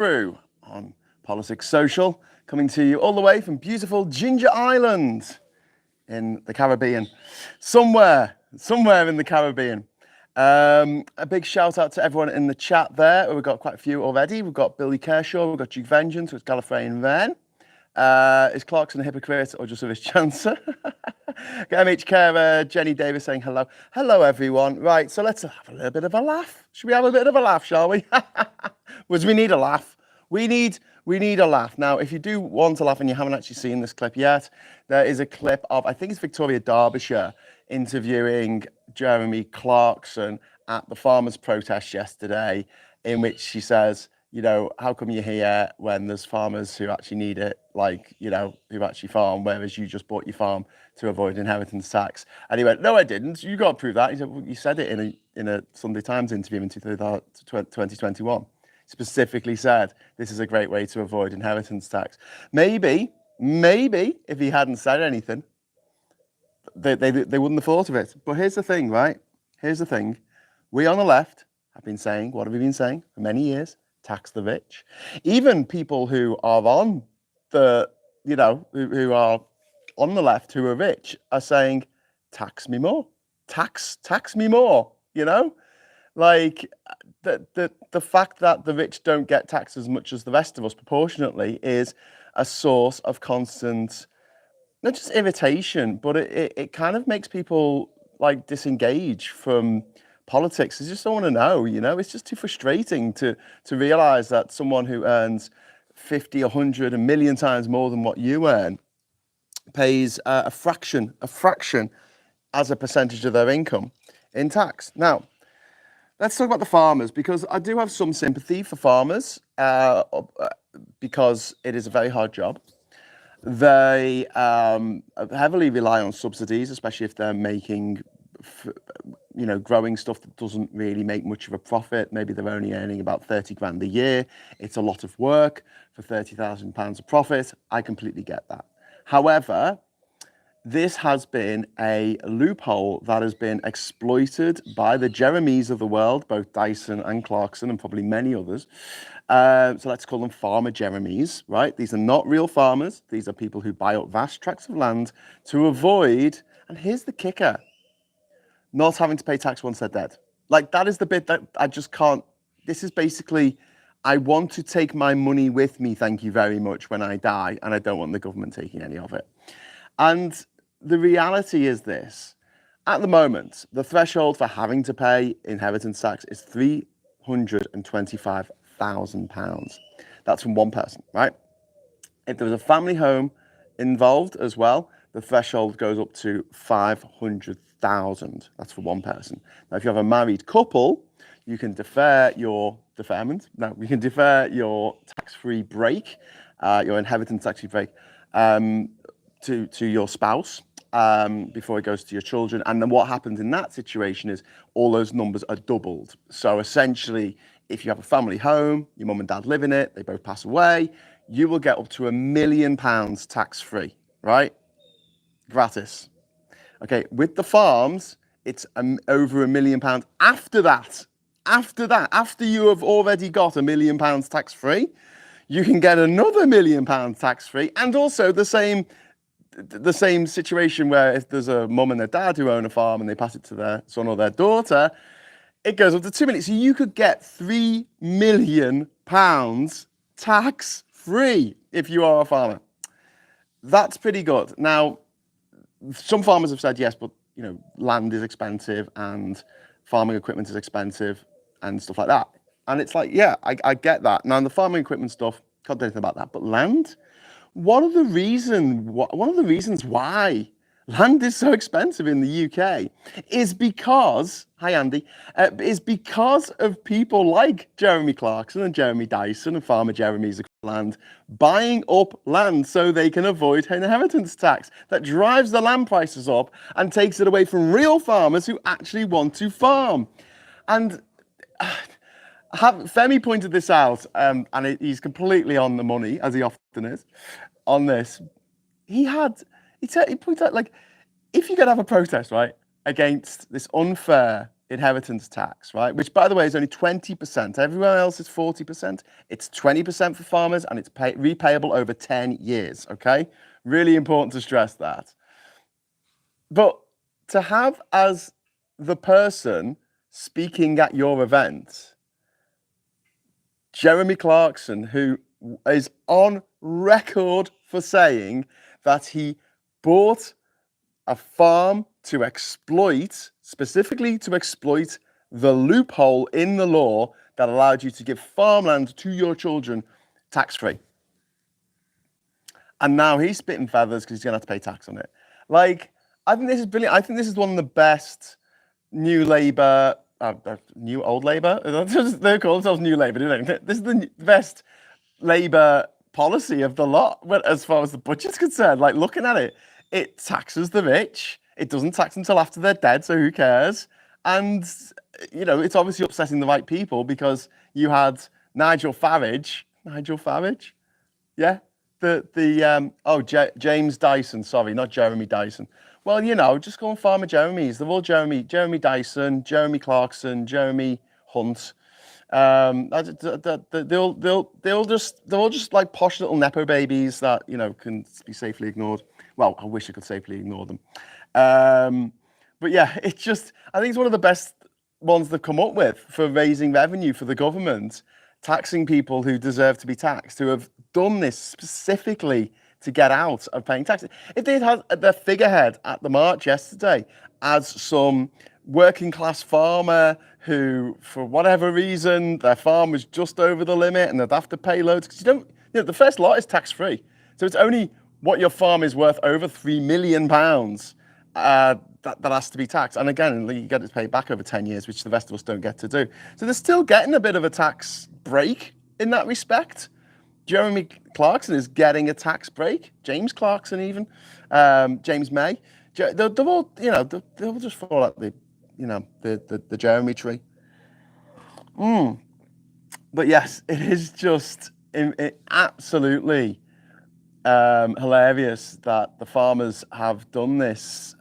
Brew on Politics Social, coming to you all the way from beautiful Ginger Island in the Caribbean. Somewhere in the Caribbean. A big shout out to everyone in the chat there. We've got quite a few already. We've got Billy Kershaw, we've got Duke Vengeance, we've got Gallifreyan Ven. Is Clarkson a hypocrite or just a rich chancer? Get MHK, Jenny Davis saying hello. Hello, everyone. Right, so let's have a little bit of a laugh. Should we have a bit of a laugh, shall we? Because we need a laugh. We need a laugh. Now, if you do want to laugh and you haven't actually seen this clip yet, there is a clip of, I think it's Victoria Derbyshire, interviewing Jeremy Clarkson at the farmers' protest yesterday, in which she says, you know, how come you're here when there's farmers who actually need it, like, you know, who actually farm, whereas you just bought your farm to avoid inheritance tax? And he went, no, I didn't. You got to prove that. He said, well, you said it in a Sunday Times interview in 2021. Specifically said, this is a great way to avoid inheritance tax. Maybe if he hadn't said anything, they wouldn't have thought of it. But here's the thing, right? Here's the thing. We on the left have been saying, what have we been saying for many years? Tax the rich. Even people who are on the, you know, who are on the left, who are rich, are saying, tax me more. Tax me more, you know? Like, the fact that the rich don't get taxed as much as the rest of us proportionately is a source of constant, not just irritation, but it kind of makes people like disengage from politics. They just don't want to know, you know? It's just too frustrating to realize that someone who earns 50, 100, a million times more than what you earn pays a fraction as a percentage of their income in tax. Now, let's talk about the farmers, because I do have some sympathy for farmers because it is a very hard job. They heavily rely on subsidies, especially if they're making, you know, growing stuff that doesn't really make much of a profit. Maybe they're only earning about 30 grand a year. It's a lot of work for £30,000 of profit. I completely get that. However, this has been a loophole that has been exploited by the Jeremys of the world, both Dyson and Clarkson, and probably many others. So let's call them farmer Jeremys, right? These are not real farmers. These are people who buy up vast tracts of land to avoid, and here's the kicker, not having to pay tax once they're dead. Like, that is the bit that I just can't. This is basically, I want to take my money with me, thank you very much, when I die, and I don't want the government taking any of it. And the reality is this. At the moment, the threshold for having to pay inheritance tax is £325,000. That's from one person, right? If there was a family home involved as well, the threshold goes up to 500,000. That's for one person. Now, if you have a married couple, you can defer your tax-free break, your inheritance tax-free break, to your spouse before it goes to your children. And then what happens in that situation is all those numbers are doubled. So essentially, if you have a family home, your mum and dad live in it, they both pass away, you will get up to £1 million tax-free, right? Gratis. Okay, with the farms, it's over £1 million after that. After you have already got £1 million tax-free, you can get another £1 million tax-free, and also the same situation where if there's a mum and their dad who own a farm and they pass it to their son or their daughter, it goes up to £2 million. So you could get £3 million tax-free if you are a farmer. That's pretty good. Now, some farmers have said yes, but you know, land is expensive and farming equipment is expensive and stuff like that. And it's like, yeah, I get that. Now, the farming equipment stuff, can't do anything about that. But land, one of the reasons why land is so expensive in the UK is because, hi Andy, is because of people like Jeremy Clarkson and Jeremy Dyson and Farmer Jeremy's land buying up land so they can avoid inheritance tax. That drives the land prices up and takes it away from real farmers who actually want to farm. And Femi pointed this out, and he's completely on the money, as he often is, on this. He pointed out, like, if you're going to have a protest, right, against this unfair inheritance tax, right? Which, by the way, is only 20%. Everywhere else is 40%. It's 20% for farmers, and it's repayable over 10 years, okay? Really important to stress that. But to have as the person speaking at your event, Jeremy Clarkson, who is on record for saying that he bought a farm to exploit, specifically to exploit the loophole in the law that allowed you to give farmland to your children tax-free. And now he's spitting feathers because he's going to have to pay tax on it. Like, I think this is brilliant. I think this is one of the best new Labour, new old Labour. They call themselves new Labour, don't they? This is the best Labour policy of the lot, as far as the budget's concerned. Like, looking at it, it taxes the rich. It doesn't tax them until after they're dead, so who cares? And, you know, it's obviously upsetting the right people because you had Nigel Farage, yeah? James Dyson, sorry, not Jeremy Dyson. Well, you know, just go and Farmer Jeremy's. They're all Jeremy Dyson, Jeremy Clarkson, Jeremy Hunt. They're all just like posh little nepo babies that, you know, can be safely ignored. Well, I wish I could safely ignore them. But yeah, I think it's one of the best ones they've come up with for raising revenue for the government, taxing people who deserve to be taxed, who have done this specifically to get out of paying taxes. If they'd had their figurehead at the march yesterday as some working class farmer who, for whatever reason, their farm was just over the limit and they'd have to pay loads, because the first lot is tax free. So it's only what your farm is worth over £3 million that has to be taxed. And again, you get it paid back over 10 years, which the rest of us don't get to do. So they're still getting a bit of a tax break in that respect. Jeremy Clarkson is getting a tax break. James Clarkson even, James May. They'll all, they'll just fall out the Jeremy tree. But yes, it is just absolutely hilarious that the farmers have done this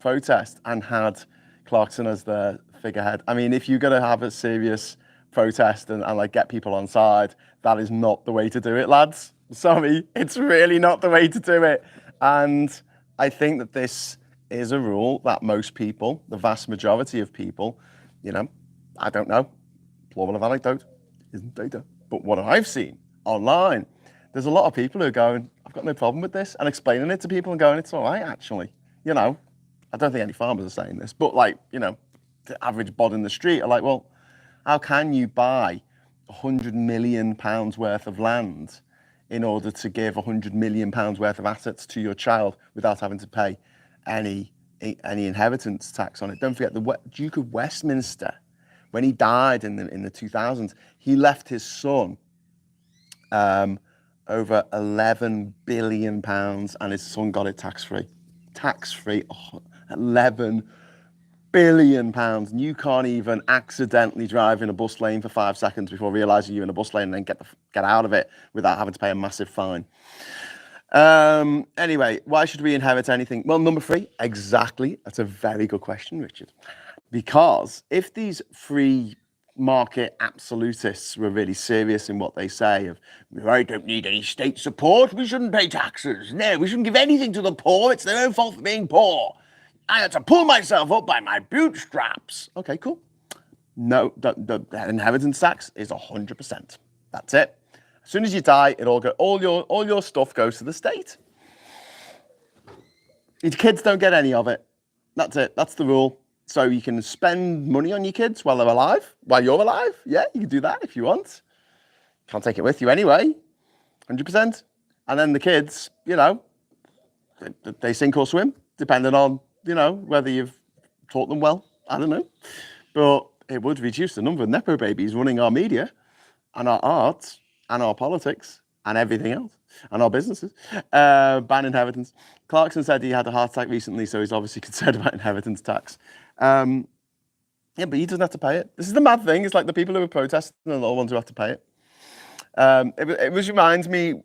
protest and had Clarkson as their figurehead. I mean, if you're going to have a serious protest and like get people on side, that is not the way to do it, lads. Sorry, it's really not the way to do it. And I think that this is a rule that most people, the vast majority of people, I don't know, plural of anecdote isn't data, but what I've seen online, there's a lot of people who are going, I've got no problem with this, and explaining it to people and going, it's all right, actually. I don't think any farmers are saying this, but the average bod in the street are like, well, how can you buy £100 million worth of land in order to give £100 million worth of assets to your child without having to pay any inheritance tax on it? Don't forget, the Duke of Westminster, when he died in the 2000s, he left his son over £11 billion, and his son got it tax-free. Tax-free, £11 billion. And you can't even accidentally drive in a bus lane for 5 seconds before realizing you're in a bus lane and then get out of it without having to pay a massive fine. Anyway, why should we inherit anything? Well, number 3, exactly. That's a very good question, Richard. Because if these free market absolutists were really serious in what they say of, I don't need any state support, we shouldn't pay taxes, no, we shouldn't give anything to the poor, it's their own fault for being poor, I had to pull myself up by my bootstraps. Okay, cool. No, the inheritance tax is 100%. That's it. As soon as you die, all your stuff goes to the state. Your kids don't get any of it. That's it. That's the rule. So you can spend money on your kids while they're alive, while you're alive. Yeah, you can do that if you want. Can't take it with you anyway. 100%. And then the kids, they sink or swim, depending on, whether you've taught them well. I don't know. But it would reduce the number of nepo babies running our media and our arts and our politics and everything else and our businesses. Ban inheritance. Clarkson said he had a heart attack recently, so he's obviously concerned about inheritance tax. Yeah, but he doesn't have to pay it. This is the mad thing. It's like the people who are protesting are the ones who have to pay it. It reminds me,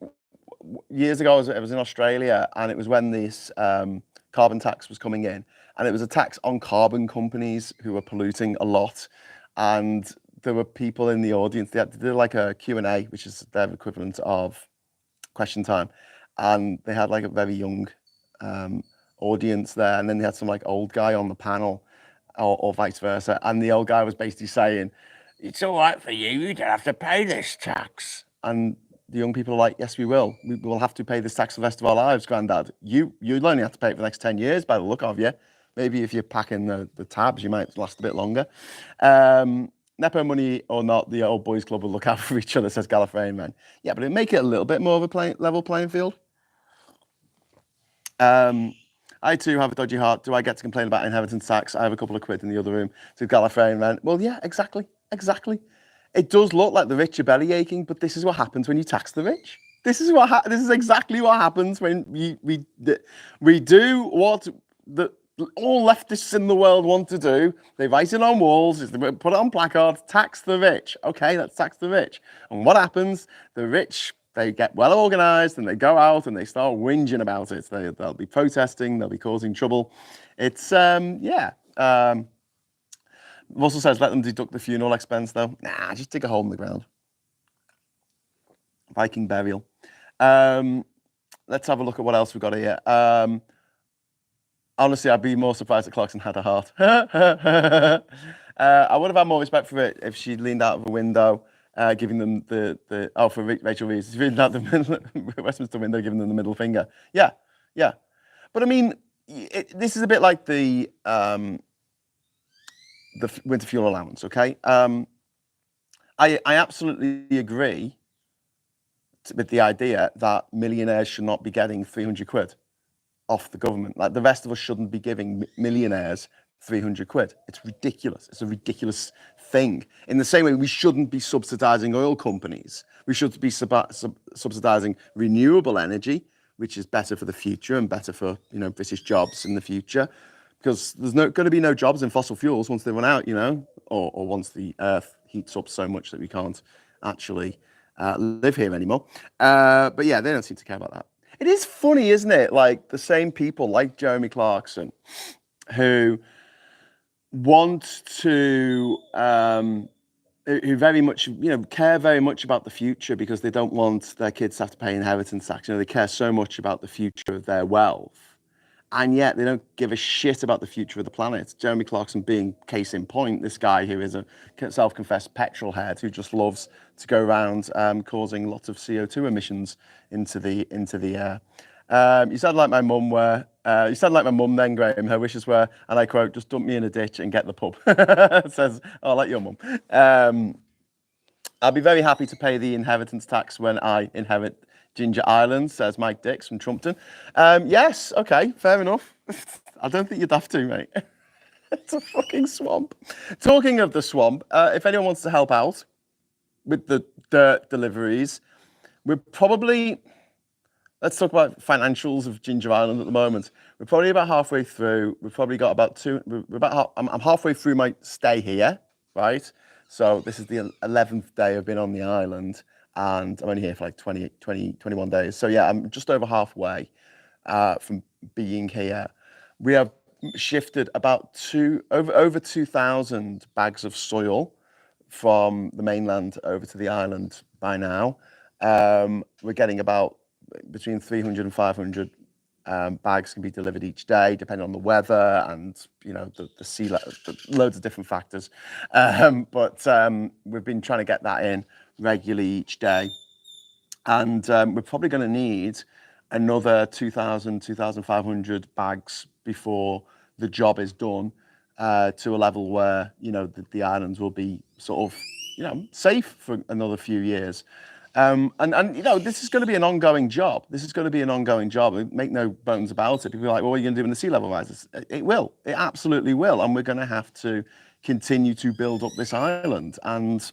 years ago, I was in Australia, and it was when this carbon tax was coming in. and it was a tax on carbon companies who were polluting a lot. And there were people in the audience. They did like a Q&A, which is their equivalent of question time, and they had like a very young audience there, and then they had some like old guy on the panel, or vice versa, and the old guy was basically saying, "It's all right for you. You don't have to pay this tax." And the young people are like, "Yes, we will. We will have to pay this tax for the rest of our lives, Grandad. You'll only have to pay it for the next 10 years by the look of you. Maybe if you're packing the tabs, you might last a bit longer." Nepo money or not, the old boys club will look out for each other, says Gallifreyan man. Yeah, but it'd make it a little bit more of a level playing field. I too have a dodgy heart. Do I get to complain about inheritance tax? I have a couple of quid in the other room. To Gallifreyan man. Well, yeah, exactly. It does look like the rich are belly aching, but this is what happens when you tax the rich. This is exactly what happens when we do what all leftists in the world want to do. They write it on walls, they put it on placards, tax the rich. Okay, let's tax the rich. And what happens? The rich, they get well organized and they go out and they start whinging about it. They'll be protesting, they'll be causing trouble. It's, Russell says, let them deduct the funeral expense though. Nah, just dig a hole in the ground. Viking burial. Let's have a look at what else we've got here. Honestly, I'd be more surprised that Clarkson had a heart. I would have had more respect for it if she leaned out of a window, giving them for Rachel Reeves, she leaned out the Westminster window, giving them the middle finger. Yeah. But I mean, this is a bit like the winter fuel allowance, okay? I absolutely agree with the idea that millionaires should not be getting 300 quid off the government. Like the rest of us shouldn't be giving millionaires 300 quid. It's ridiculous. It's a ridiculous thing. In the same way, we shouldn't be subsidizing oil companies. We should be subsidizing renewable energy, which is better for the future and better for British jobs in the future, because there's going to be no jobs in fossil fuels once they run out, or once the earth heats up so much that we can't actually live here anymore. But yeah, they don't seem to care about that. It is funny, isn't it? Like the same people like Jeremy Clarkson who want to, who very much, care very much about the future because they don't want their kids to have to pay inheritance tax. They care so much about the future of their wealth. And yet they don't give a shit about the future of the planet. Jeremy Clarkson being case in point, this guy who is a self-confessed petrol head who just loves to go around causing lots of CO2 emissions into the air. You sound like my mum then, Graham. Her wishes were, and I quote, "Just dump me in a ditch and get the pub." Says, "Oh, like your mum." I'll be very happy to pay the inheritance tax when I inherit Ginger Island, says Mike Dix from Trumpton. Yes, okay, fair enough. I don't think you'd have to, mate. It's a fucking swamp. Talking of the swamp, if anyone wants to help out with the dirt deliveries, we're probably, let's talk about financials of Ginger Island at the moment. We're probably about halfway through. We've probably got about I'm halfway through my stay here, right? So this is the 11th day I've been on the island, and I'm only here for like 21 days. So yeah, I'm just over halfway from being here. We have shifted about over 2,000 bags of soil from the mainland over to the island by now. We're getting about between 300 and 500 bags can be delivered each day, depending on the weather and the sea level, loads of different factors. But we've been trying to get that in regularly each day, and we're probably going to need another 2,000, 2,500 bags before the job is done, to a level where the islands will be sort of safe for another few years. And this is going to be an ongoing job. Make no bones about it. People are like, well, what are you going to do when the sea level rises? It will. It absolutely will. And we're going to have to continue to build up this island. And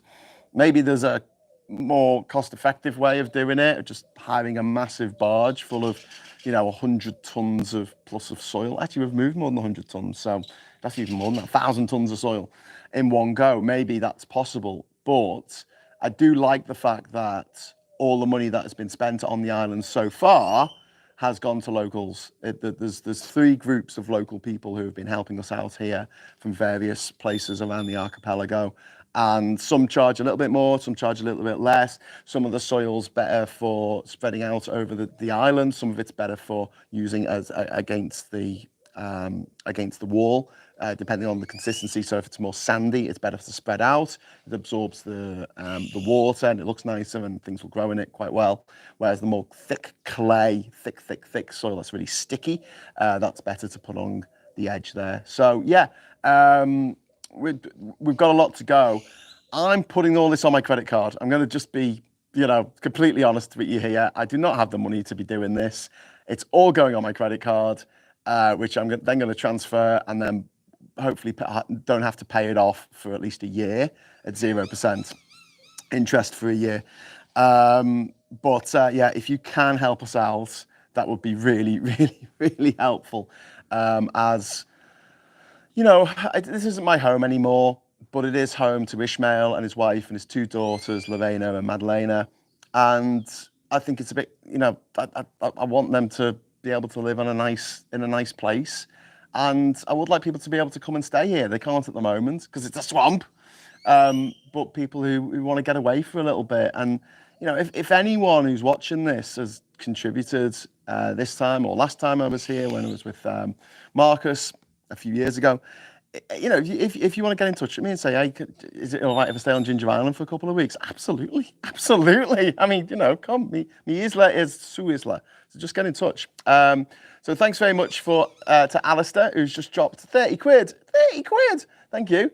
maybe there's a more cost-effective way of doing it, just hiring a massive barge full of 100 tons plus of soil. Actually, we've moved more than 100 tons, so that's even more than that, 1,000 tons of soil in one go. Maybe that's possible, but I do like the fact that all the money that has been spent on the island so far has gone to locals. There's 3 groups of local people who have been helping us out here from various places around the archipelago. And some charge a little bit more, some charge a little bit less. Some of the soil's better for spreading out over the island. Some of it's better for using as against the wall, depending on the consistency. So if it's more sandy, it's better to spread out. It absorbs the water and it looks nicer and things will grow in it quite well. Whereas the more thick clay, thick soil that's really sticky, that's better to put on the edge there. So yeah, we've got a lot to go. I'm putting all this on my credit card. I'm going to just be, completely honest with you here. I do not have the money to be doing this. It's all going on my credit card, which I'm then going to transfer and then hopefully don't have to pay it off for at least a year at 0% interest for a year. But if you can help us out, that would be really, really, really helpful. As this isn't my home anymore, but it is home to Ishmael and his wife and his 2 daughters, Lorena and Madalena. And I think it's a bit, I want them to be able to live in a nice place. And I would like people to be able to come and stay here. They can't at the moment because it's a swamp. But people who want to get away for a little bit. And, if anyone who's watching this has contributed this time or last time I was here when I was with Marcus a few years ago, if you want to get in touch with me and say, hey, is it all right if I stay on Ginger Island for a couple of weeks? Absolutely. I mean, come, me isla is su isla. So just get in touch. So thanks very much to Alistair, who's just dropped 30 quid. 30 quid. Thank you.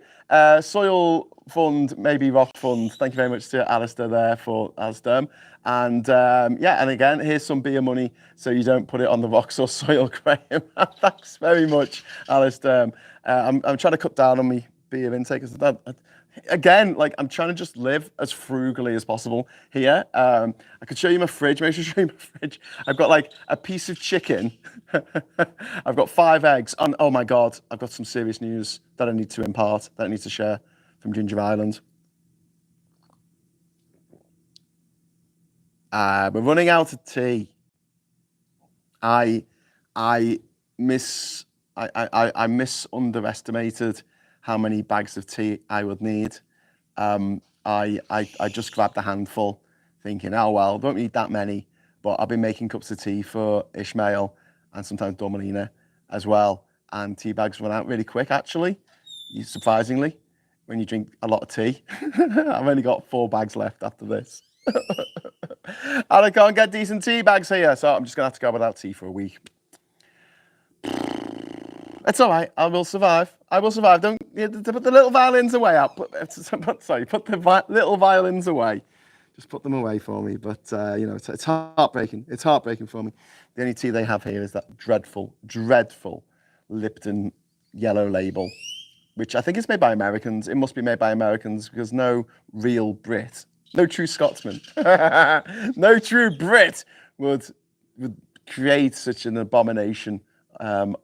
Soil Fund, maybe Rock Fund. Thank you very much to Alistair there for Asderm. And and again, here's some beer money so you don't put it on the rocks or soil, Graham. Thanks very much, Alistair. I'm trying to cut down on my beer intake. Again, I'm trying to just live as frugally as possible here. I could show you my fridge. Maybe I should show you my fridge. I've got a piece of chicken. I've got 5 eggs. And oh my God, I've got some serious news that I need to impart, that I need to share from Ginger Island. We're running out of tea. I misunderestimated how many bags of tea I would need. I just grabbed a handful, thinking, oh well, don't need that many. But I've been making cups of tea for Ishmael and sometimes Domelina as well. And tea bags run out really quick, actually, surprisingly, when you drink a lot of tea. I've only got 4 bags left after this. And I can't get decent tea bags here, so I'm just going to have to go without tea for a week. It's all right. I will survive. Don't put the little violins away. Put the little violins away. Just put them away for me. But it's heartbreaking. It's heartbreaking for me. The only tea they have here is that dreadful Lipton yellow label, which I think is made by Americans. It must be made by Americans because no real Brit, no true Scotsman, no true Brit would create such an abomination of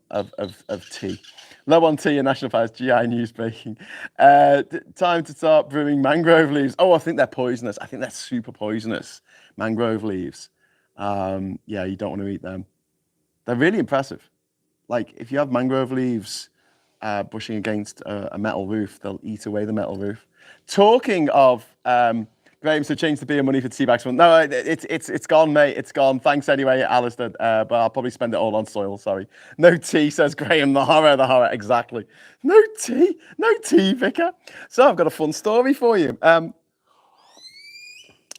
tea. Low on tea and national fires, GI news breaking. Time to start brewing mangrove leaves. Oh, I think they're poisonous. I think they're super poisonous, mangrove leaves. You don't want to eat them. They're really impressive. If you have mangrove leaves brushing against a metal roof, they'll eat away the metal roof. Talking of Graham, so change the beer money for tea bags. No, it's gone, mate. It's gone. Thanks anyway, Alistair. But I'll probably spend it all on soil. Sorry. No tea, says Graham. The horror. Exactly. No tea, Vicar. So I've got a fun story for you.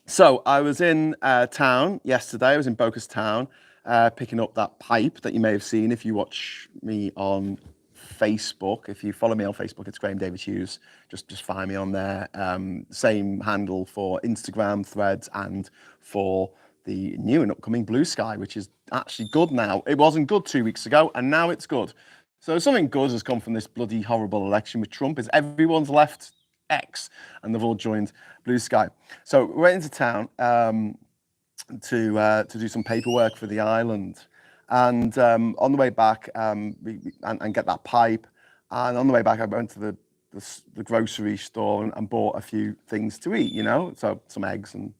So I was in town yesterday. I was in Bocas Town, picking up that pipe that you may have seen if you watch me on Facebook. If you follow me on Facebook, it's Graham David Hughes. Just find me on there. Same handle for Instagram, Threads, and for the new and upcoming Blue Sky, which is actually good now. It wasn't good 2 weeks ago, and now it's good. So something good has come from this bloody horrible election with Trump. Is everyone's left X, and they've all joined Blue Sky. So we went into town to do some paperwork for the island. And on the way back, and get that pipe. And on the way back, I went to the grocery store and bought a few things to eat, So some eggs and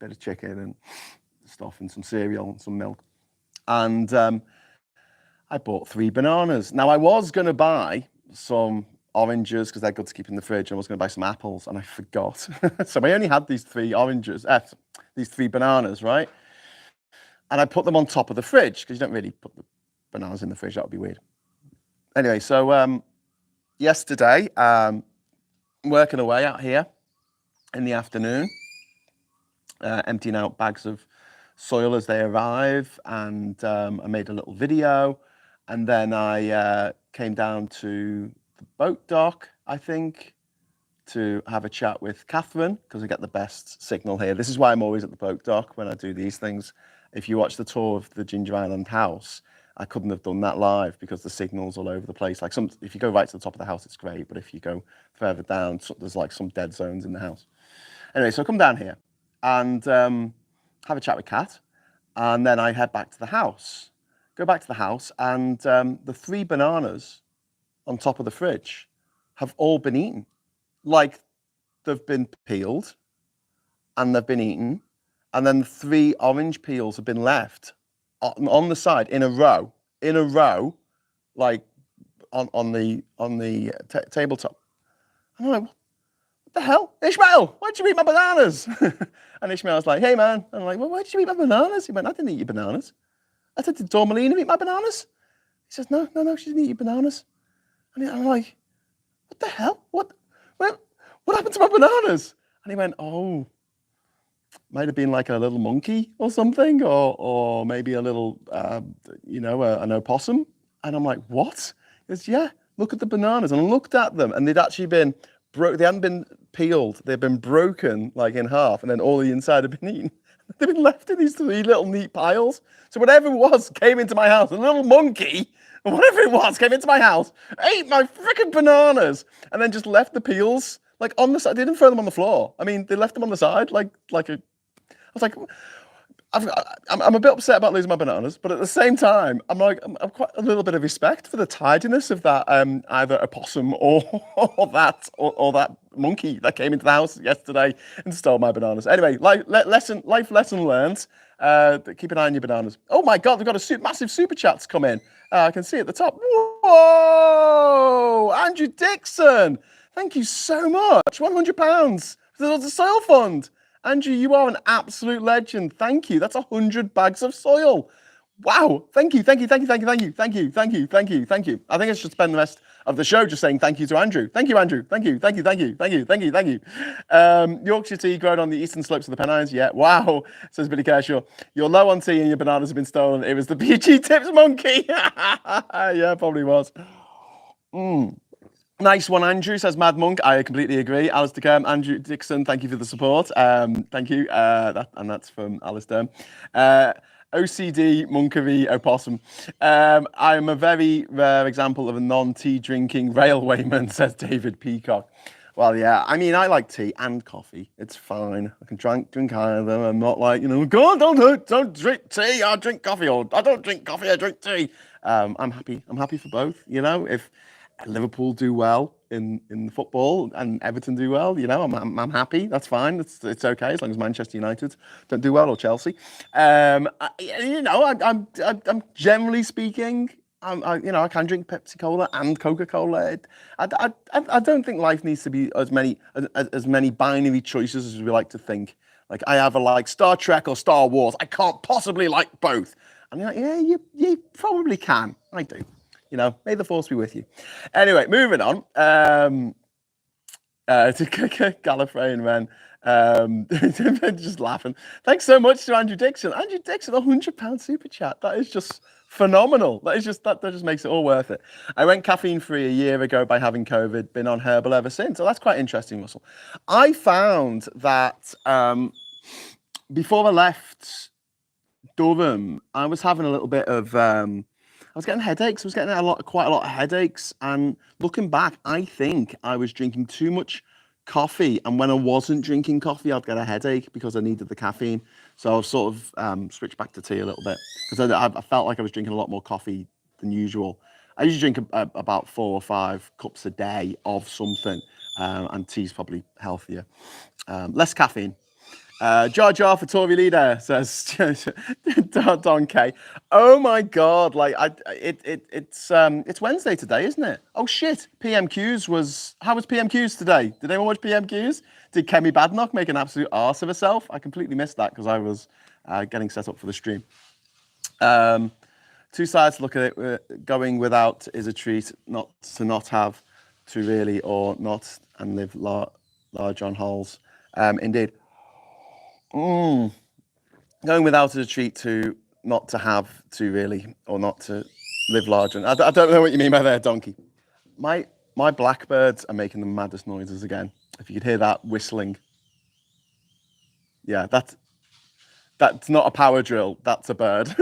a bit of chicken and stuff and some cereal and some milk. And I bought 3 bananas. Now, I was going to buy some oranges because they're good to keep in the fridge. And I was going to buy some apples, and I forgot. So I only had these 3 oranges, these 3 bananas, right? And I put them on top of the fridge because you don't really put the bananas in the fridge. That would be weird. Anyway, so yesterday, working away out here in the afternoon, emptying out bags of soil as they arrive, and I made a little video, and then I came down to the boat dock, I think, to have a chat with Catherine, because I get the best signal here. This is why I'm always at the boat dock when I do these things. If you watch the tour of the Ginger Island house, I couldn't have done that live because the signal's all over the place. Like if you go right to the top of the house, it's great, but if you go further down, there's like some dead zones in the house. Anyway, so I come down here and have a chat with Kat, and then I head back to the house. Go back to the house, and the 3 bananas on top of the fridge have all been eaten. Like, they've been peeled, and they've been eaten, and then 3 orange peels have been left on the side in a row, like on the tabletop. And I'm like, what the hell? Ishmael, why'd you eat my bananas? And Ishmael's like, hey man. And I'm like, well, why'd you eat my bananas? He went, I didn't eat your bananas. I said, did Dormalina eat my bananas? He says, no, she didn't eat your bananas. And I'm like, what the hell? What happened to my bananas? And he went, oh, might have been like a little monkey or something, or maybe a little, an opossum. And I'm like, what? He goes, yeah, look at the bananas. And I looked at them, and they'd actually been they hadn't been peeled. They'd been broken like in half, and then all the inside had been eaten. They've been left in these 3 little neat piles. So whatever it was came into my house. A little monkey, or whatever it was, came into my house, ate my freaking bananas, and then just left the peels like on the side. They didn't throw them on the floor. I mean, they left them on the side, like a. I was like, I'm a bit upset about losing my bananas, but at the same time, I'm quite a little bit of respect for the tidiness of that either a possum or that monkey that came into the house yesterday and stole my bananas. Anyway, life lesson learned. Keep an eye on your bananas. Oh my God, we've got a massive super chat's come in. I can see at the top. Whoa, Andrew Dixon, thank you so much. £100 for the soil fund. Andrew, you are an absolute legend. Thank you. That's 100 bags of soil. Wow. Thank you. I think I should spend the rest of the show just saying thank you to Andrew. Thank you, Andrew. Thank you. Yorkshire tea grown on the eastern slopes of the Pennines. Yeah. Wow. Says Billy Kershaw. You're low on tea and your bananas have been stolen. It was the PG Tips monkey. Yeah, probably was. Nice one, Andrew, says Mad Monk. I completely agree. Alistair Andrew Dixon, thank you for the support. Thank you. And that's from Alistair. OCD, monkery, opossum. I am a very rare example of a non-tea drinking railwayman, says David Peacock. Well, yeah, I mean, I like tea and coffee. It's fine. I can drink either. I'm not like, God, don't drink tea. I drink coffee. Or I don't drink coffee. I drink tea. I'm happy. I'm happy for both. If Liverpool do well in football and Everton do well, I'm happy. That's fine. It's okay as long as Manchester United don't do well, or Chelsea. I'm generally speaking, I can drink Pepsi Cola and Coca-Cola. I don't think life needs to be as many binary choices as we like to think. Like I either like Star Trek or Star Wars. I can't possibly like both. And you're like, yeah, you probably can. I do. May the force be with you. Anyway, moving on. To Gallifrey and Ren. Just laughing. Thanks so much to Andrew Dixon. Andrew Dixon, £100 super chat. That is just phenomenal. That just makes it all worth it. I went caffeine-free a year ago by having COVID. Been on herbal ever since. So that's quite interesting, Russell. I found that before I left Durham, I was having a little bit of... I was getting headaches. I was getting quite a lot of headaches. And looking back, I think I was drinking too much coffee. And when I wasn't drinking coffee, I'd get a headache because I needed the caffeine. So I sort of switched back to tea a little bit because I felt like I was drinking a lot more coffee than usual. I usually drink about 4 or 5 cups a day of something. And tea's probably healthier. Less caffeine. Jar Jar for Tory leader, says Don K. Oh my God! Like it's Wednesday today, isn't it? Oh shit! PMQs was how was PMQs today? Did anyone watch PMQs? Did Kemi Badenoch make an absolute arse of herself? I completely missed that because I was getting set up for the stream. Two sides to look at it. Going without is a treat, not to not have, to really or not, and live large on holes. Indeed. Going without is a treat, to not to have, to really or not to live large. And I don't know what you mean by there, donkey. My blackbirds are making the maddest noises again. If you could hear that whistling. Yeah, that's not a power drill. That's a bird.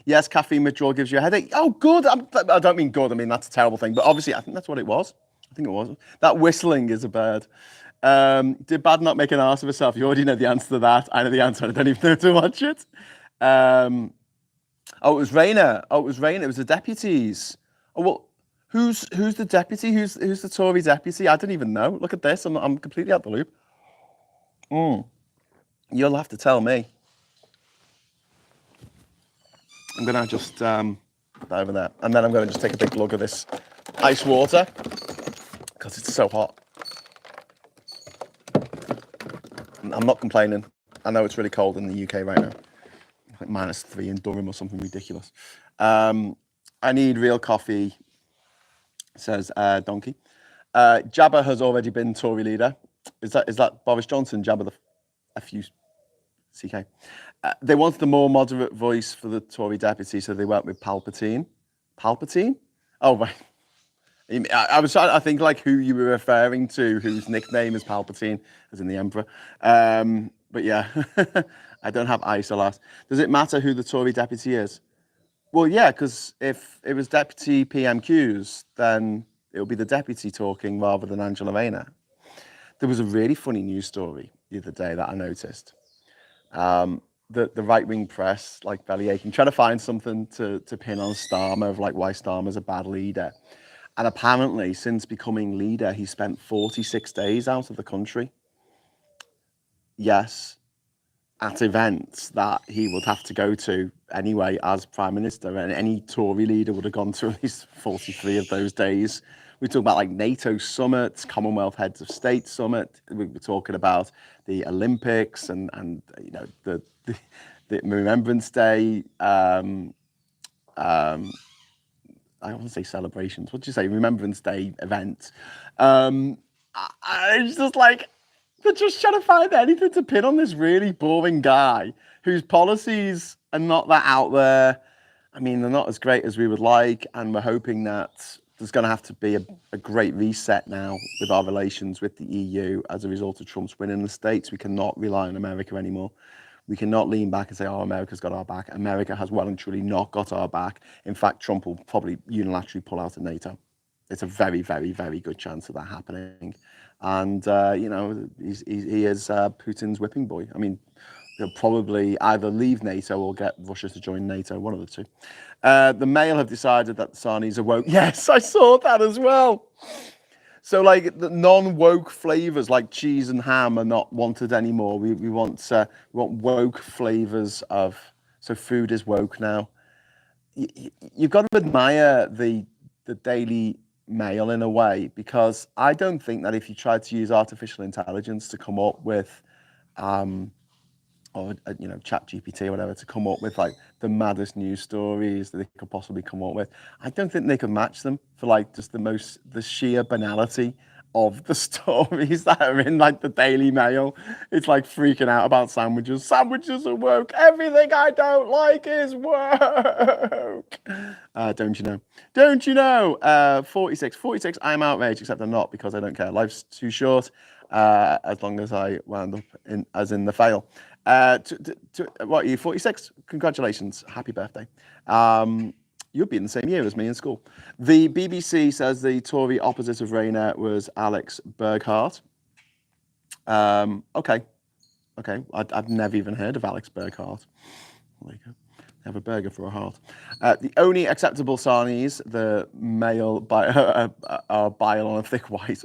Yes, caffeine withdrawal gives you a headache. Oh, good. I don't mean good. I mean, that's a terrible thing. But obviously, I think that's what it was. I think it was. That whistling is a bird. Did Badenoch make an arse of herself? You already know the answer to that. I know the answer. I don't even know to watch it. Oh, it was Rayner. Oh, it was Rayner. It was the deputies. Oh, well, who's the deputy? Who's the Tory deputy? I don't even know. Look at this. I'm completely out the loop. You'll have to tell me. I'm going to just put that over there. And then I'm going to just take a big glug of this ice water because it's so hot. I'm not complaining. I know it's really cold in the UK right now. Like -3 in Durham or something ridiculous. I need real coffee, says Donkey. Jabba has already been Tory leader. Is that Boris Johnson, Jabba the F-U-C-K? They wanted a more moderate voice for the Tory deputy, so they went with Palpatine. Palpatine? Oh, right. I was trying to think like who you were referring to, whose nickname is Palpatine, as in the Emperor. But yeah, I don't have ice, alas. Does it matter who the Tory deputy is? Well, yeah, because if it was Deputy PMQs, then it would be the deputy talking rather than Angela Rayner. There was a really funny news story the other day that I noticed. The right-wing press, like belly aching, trying to find something to pin on Starmer of like why Starmer's a bad leader. And apparently, since becoming leader, he spent 46 days out of the country. Yes, at events that he would have to go to anyway as Prime Minister. And any Tory leader would have gone to at least 43 of those days. We talk about like NATO summits, Commonwealth Heads of State summit. We were talking about the Olympics and you know the Remembrance Day. I want to say celebrations. What did you say? Remembrance Day event. It's just like they're just trying to find anything to pin on this really boring guy whose policies are not that out there. I mean, they're not as great as we would like, and we're hoping that there's going to have to be a great reset now with our relations with the EU as a result of Trump's win in the States. We cannot rely on America anymore. We cannot lean back and say, oh, America's got our back. America has well and truly not got our back. In fact, Trump will probably unilaterally pull out of NATO. It's a very, very, very good chance of that happening. And, you know, he is Putin's whipping boy. I mean, he'll probably either leave NATO or get Russia to join NATO, one of the two. The Mail have decided that the Sarnies are woke. Yes, I saw that as well. So, like, the non-woke flavors like cheese and ham are not wanted anymore. We want woke flavors of. So food is woke now. You've got to admire the Daily Mail in a way, because I don't think that if you tried to use artificial intelligence to come up with, or you know, ChatGPT or whatever, to come up with like the maddest news stories that they could possibly come up with, I don't think they could match them for like just the sheer banality of the stories that are in like the Daily Mail. It's like freaking out about sandwiches. Sandwiches are woke. Everything I don't like is woke. Don't you know? Don't you know? 46. I'm outraged, except I'm not, because I don't care. Life's too short. As long as I wound up as in the fail. What are you, 46? Congratulations. Happy birthday. You'll be in the same year as me in school. The BBC says the Tory opposite of Rayner was Alex Burghardt. Okay. I've never even heard of Alex Burghardt. There you go. Have a burger for a heart. The only acceptable Sarnies, the male are bile on a thick white.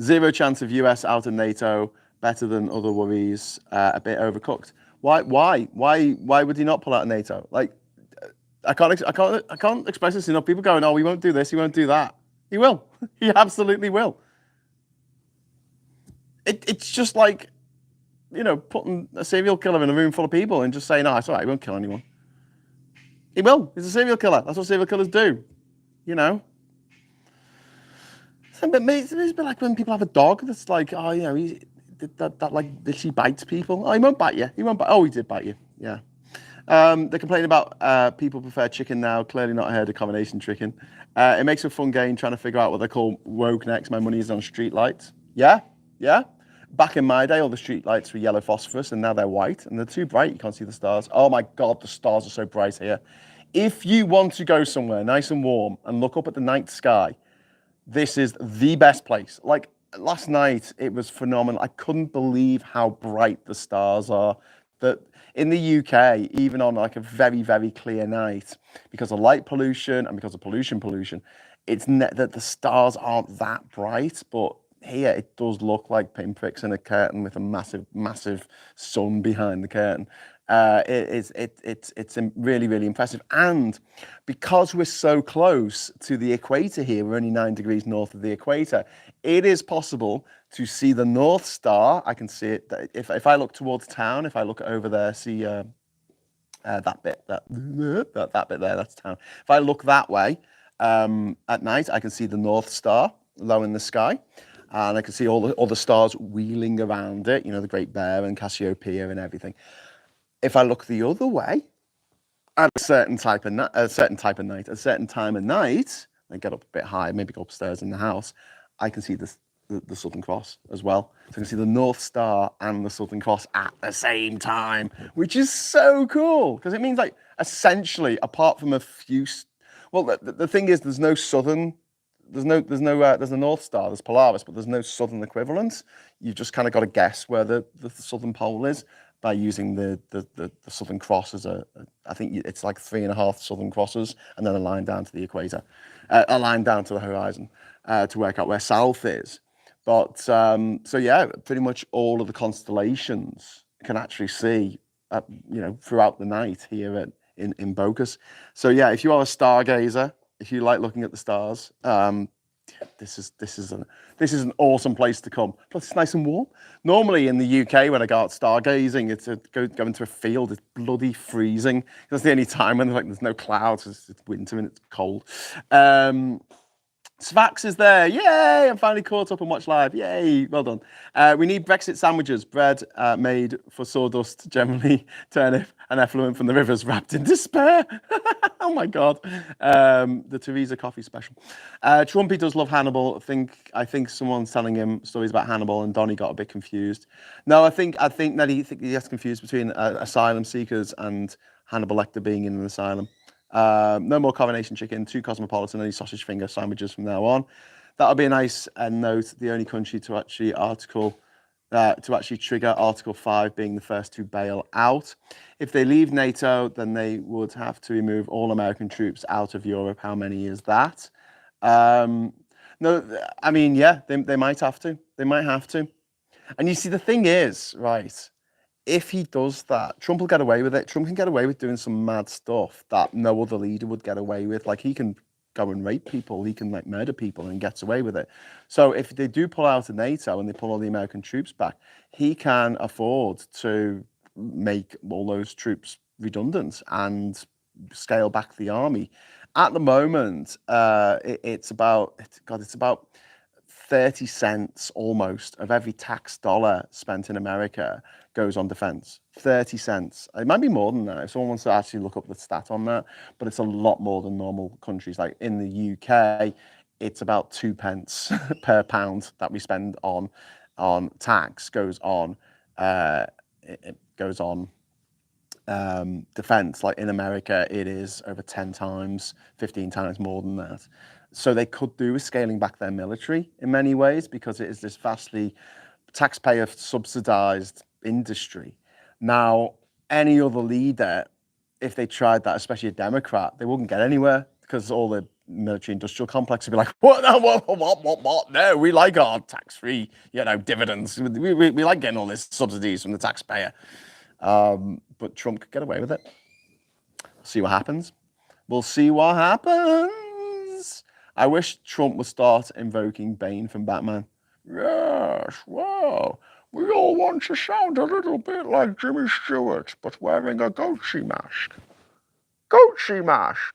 Zero chance of US out of NATO. better than other worries, a bit overcooked. Why would he not pull out of NATO? Like, I can't express this enough. People going, oh, he won't do this, he won't do that. He will. He absolutely will. It's just like, putting a serial killer in a room full of people and just saying, no, it's all right, he won't kill anyone. He will. He's a serial killer. That's what serial killers do. It's a bit like when people have a dog that's like, oh, that like literally bites people. Oh, he won't bite you. He won't bite. Oh, he did bite you. Yeah. They're complaining about people prefer chicken now. Clearly not heard of combination chicken. It makes a fun game trying to figure out what they call woke next. My money is on street lights. Yeah. Back in my day, all the street lights were yellow phosphorus, and now they're white, and they're too bright. You can't see the stars. Oh my God, the stars are so bright here. If you want to go somewhere nice and warm and look up at the night sky, this is the best place. Like last night, it was phenomenal. I couldn't believe how bright the stars are. That in the UK, even on like a very, very clear night, because of light pollution and because of pollution, it's that the stars aren't that bright, but here it does look like pinpricks in a curtain with a massive, massive sun behind the curtain. It's really, really impressive. And because we're so close to the equator here, we're only 9 degrees north of the equator, it is possible to see the North Star. I can see it. If I look towards town, if I look over there, see that bit there, that's town. If I look that way at night, I can see the North Star low in the sky. And I can see all the other stars wheeling around it, the Great Bear and Cassiopeia and everything. If I look the other way, at a certain time of night, I get up a bit high, maybe go upstairs in the house, I can see the Southern Cross as well. So I can see the North Star and the Southern Cross at the same time, which is so cool because it means like essentially, apart from a few, the thing is, there's no southern. There's the North Star, there's Polaris, but there's no southern equivalent. You've just kind of got to guess where the southern pole is by using the Southern Cross as I think it's like 3.5 Southern Crosses and then a line down to the equator, a line down to the horizon to work out where south is. But so yeah, pretty much all of the constellations can actually see, throughout the night here in Bocas. So yeah, if you are a stargazer, if you like looking at the stars, this is an awesome place to come. Plus, it's nice and warm. Normally in the UK, when I go out stargazing, it's go into a field. It's bloody freezing. That's the only time when there's no clouds. It's winter and it's cold. Svax is there. Yay! I'm finally caught up and watched live. Yay! Well done. We need Brexit sandwiches. Bread made for sawdust, generally turnip and effluent from the rivers, wrapped in despair. Oh my God. The Theresa coffee special. Trumpy does love Hannibal. I think someone's telling him stories about Hannibal, and Donnie got a bit confused. No, I think that he gets confused between asylum seekers and Hannibal Lecter being in an asylum. No more coronation chicken, 2 cosmopolitan, only sausage finger sandwiches from now on. That'll be a nice note. The only country to actually trigger Article 5 being the first to bail out. If they leave NATO, then they would have to remove all American troops out of Europe. How many is that? No, I mean, yeah, they might have to. They might have to. And you see, the thing is, right, if he does that, Trump will get away with it. Trump can get away with doing some mad stuff that no other leader would get away with. Like, he can go and rape people, he can like murder people and gets away with it. So if they do pull out of NATO and they pull all the American troops back, he can afford to make all those troops redundant and scale back the army. At the moment, it's about 30 cents almost of every tax dollar spent in America goes on defense. 30 cents. It might be more than that if someone wants to actually look up the stat on that, but it's a lot more than normal countries. Like in the UK, it's about 2 pence per pound that we spend on tax goes on defense. Like in America, it is over 10 times, 15 times more than that. So they could do with scaling back their military in many ways because it is this vastly taxpayer subsidized industry. Now, any other leader, if they tried that, especially a Democrat, they wouldn't get anywhere because all the military-industrial complex would be like, what? No, what? No, we like our tax-free, dividends. We like getting all this subsidies from the taxpayer. But Trump could get away with it. See what happens. We'll see what happens. I wish Trump would start invoking Bane from Batman. Yes, wow. We all want to sound a little bit like Jimmy Stewart, but wearing a Gucci mask. Gucci mask.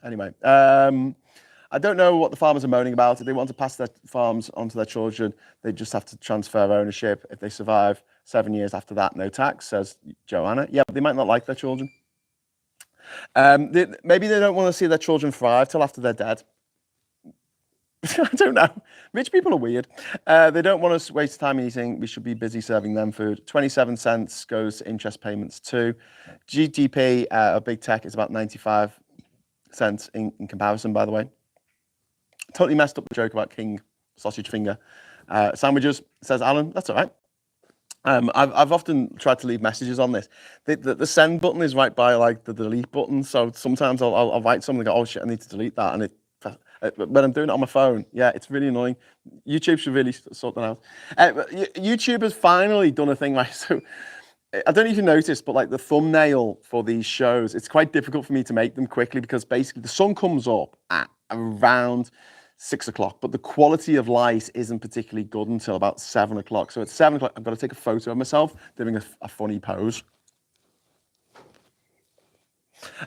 Anyway, I don't know what the farmers are moaning about. If they want to pass their farms on to their children, they just have to transfer ownership. If they survive 7 years after that, no tax, says Joanna. Yeah, but they might not like their children. Maybe they don't want to see their children thrive till after they're dead. I don't know. Rich people are weird. They don't want us to waste time eating. We should be busy serving them food. 27 cents goes to interest payments too. GDP of big tech is about 95 cents in comparison, by the way. Totally messed up the joke about King sausage finger sandwiches, says Alan. That's all right. I've often tried to leave messages on this. The send button is right by like the delete button. So sometimes I'll write something and go, oh shit, I need to delete that. And when I'm doing it on my phone, yeah, it's really annoying. YouTube should really sort that out. YouTube has finally done a thing like, so I don't know if you noticed, but like the thumbnail for these shows, it's quite difficult for me to make them quickly because basically the sun comes up at around 6 o'clock, but the quality of light isn't particularly good until about 7 o'clock. So at 7 o'clock, I've got to take a photo of myself doing a funny pose.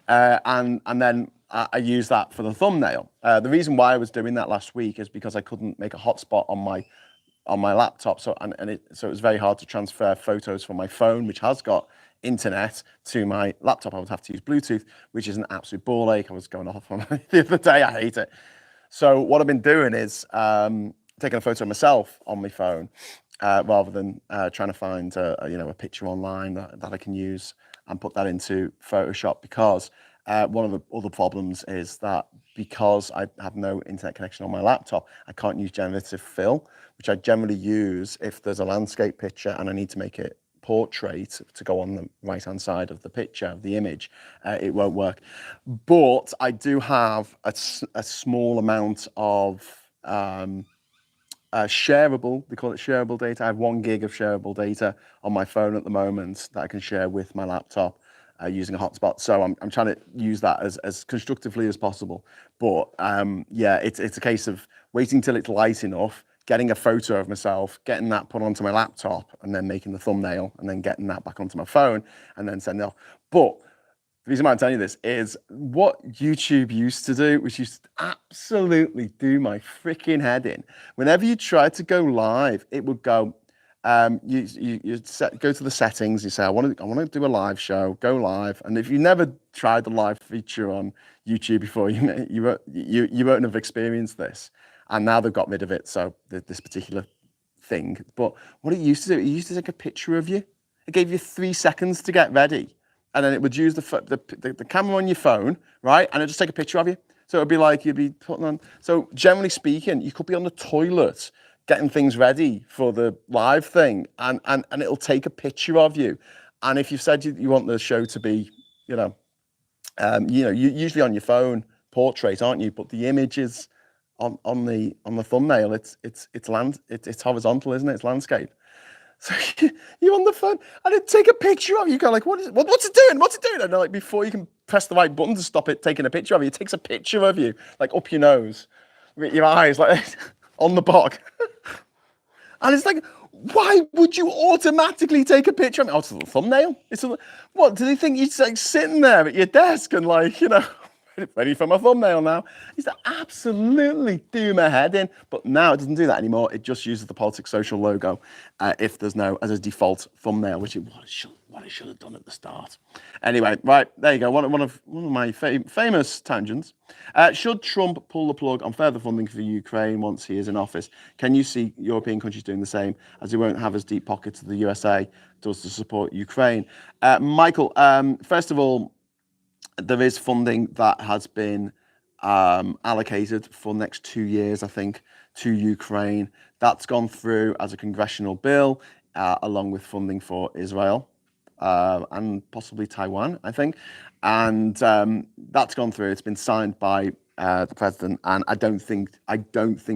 And then I use that for the thumbnail. The reason why I was doing that last week is because I couldn't make a hotspot on my laptop. So it was very hard to transfer photos from my phone, which has got internet, to my laptop. I would have to use Bluetooth, which is an absolute ball ache. I was going off on it the other day. I hate it. So what I've been doing is taking a photo of myself on my phone rather than trying to find a picture online that I can use and put that into Photoshop, because one of the other problems is that because I have no internet connection on my laptop, I can't use generative fill, which I generally use if there's a landscape picture and I need to make it portrait to go on the right hand side of the picture of the image. It won't work. But I do have a small amount of shareable, they call it shareable data. I have 1 gig of shareable data on my phone at the moment that I can share with my laptop using a hotspot. So I'm trying to use that as constructively as possible. But yeah, it's a case of waiting till it's light enough, getting a photo of myself, getting that put onto my laptop, and then making the thumbnail, and then getting that back onto my phone, and then sending it off. But the reason why I'm telling you this is what YouTube used to do, which used to absolutely do my freaking head in. Whenever you tried to go live, it would go, go to the settings, you say, I want to do a live show, go live. And if you never tried the live feature on YouTube before, you won't have experienced this. And now they've got rid of it, so this particular thing. But what it used to do, it used to take a picture of you. It gave you 3 seconds to get ready. And then it would use the camera on your phone, right? And it'd just take a picture of you. So it'd be like you'd be putting on. So generally speaking, you could be on the toilet getting things ready for the live thing, and it'll take a picture of you. And if you've said you want the show to be, you usually on your phone portrait, aren't you? But the image is on the thumbnail. It's horizontal, isn't it? It's landscape. So you're on the phone and it take a picture of you. You go like, what's it doing? What's it doing? And like before you can press the right button to stop it taking a picture of you, it takes a picture of you, like up your nose, with your eyes like on the bog. And it's like, why would you automatically take a picture of me? Oh, it's a little thumbnail. What, do they think you're like sitting there at your desk and like, ready for my thumbnail now? It's to absolutely do my head in. But now it doesn't do that anymore. It just uses the Politics Social logo if there's no, as a default thumbnail, which is what it should have done at the start. Anyway, right, there you go. One of my famous tangents. Should Trump pull the plug on further funding for Ukraine once he is in office? Can you see European countries doing the same, as he won't have as deep pockets as the USA does to support Ukraine? Michael, first of all, there is funding that has been allocated for the next 2 years, I think, to Ukraine. That's gone through as a congressional bill, along with funding for Israel and possibly Taiwan, I think. And that's gone through. It's been signed by the president, and I don't think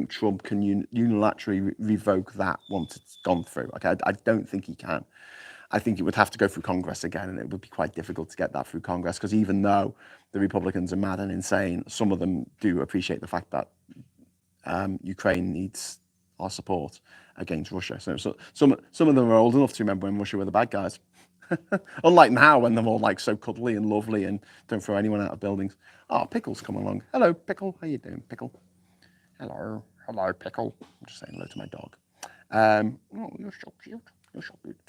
Trump can unilaterally revoke that once it's gone through. Okay, I don't think he can. I think it would have to go through Congress again, and it would be quite difficult to get that through Congress, because even though the Republicans are mad and insane, some of them do appreciate the fact that Ukraine needs our support against Russia. So some of them are old enough to remember when Russia were the bad guys. Unlike now, when they're all like so cuddly and lovely and don't throw anyone out of buildings. Oh, Pickle's come along. Hello, Pickle. How you doing, Pickle? Hello, Pickle. I'm just saying hello to my dog. Oh, you're so cute. You're so cute.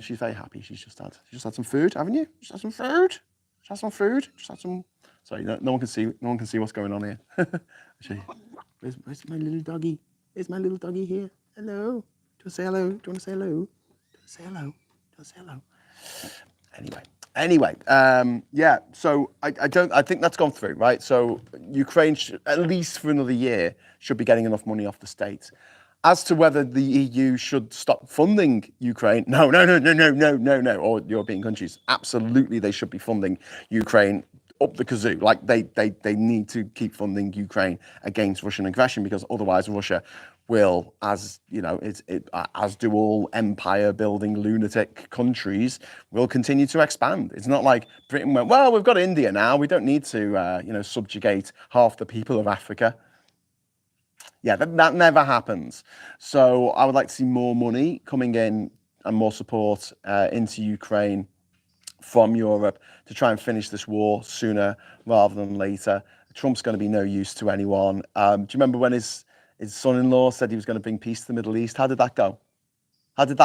She's very happy. She's just had some food, haven't you? Just had some food. Just had some food. Just had some. Sorry, no one can see. No one can see what's going on here. Actually, where's my little doggy? Is my little doggy here? Hello. Do you want to say hello? Do you want to say hello? Do you want to say hello? Do you want to say hello? Anyway, yeah. So I think that's gone through, right? So Ukraine, at least for another year, should be getting enough money off the states. As to whether the EU should stop funding Ukraine, no, or European countries, absolutely they should be funding Ukraine up the kazoo. Like they need to keep funding Ukraine against Russian aggression, because otherwise Russia will, as you know, as do all empire-building lunatic countries, will continue to expand. It's not like Britain went, well, we've got India now, we don't need to, subjugate half the people of Africa. Yeah, that never happens. So I would like to see more money coming in and more support into Ukraine from Europe to try and finish this war sooner rather than later. Trump's going to be no use to anyone. Do you remember when his son-in-law said he was going to bring peace to the Middle East? How did that go? Did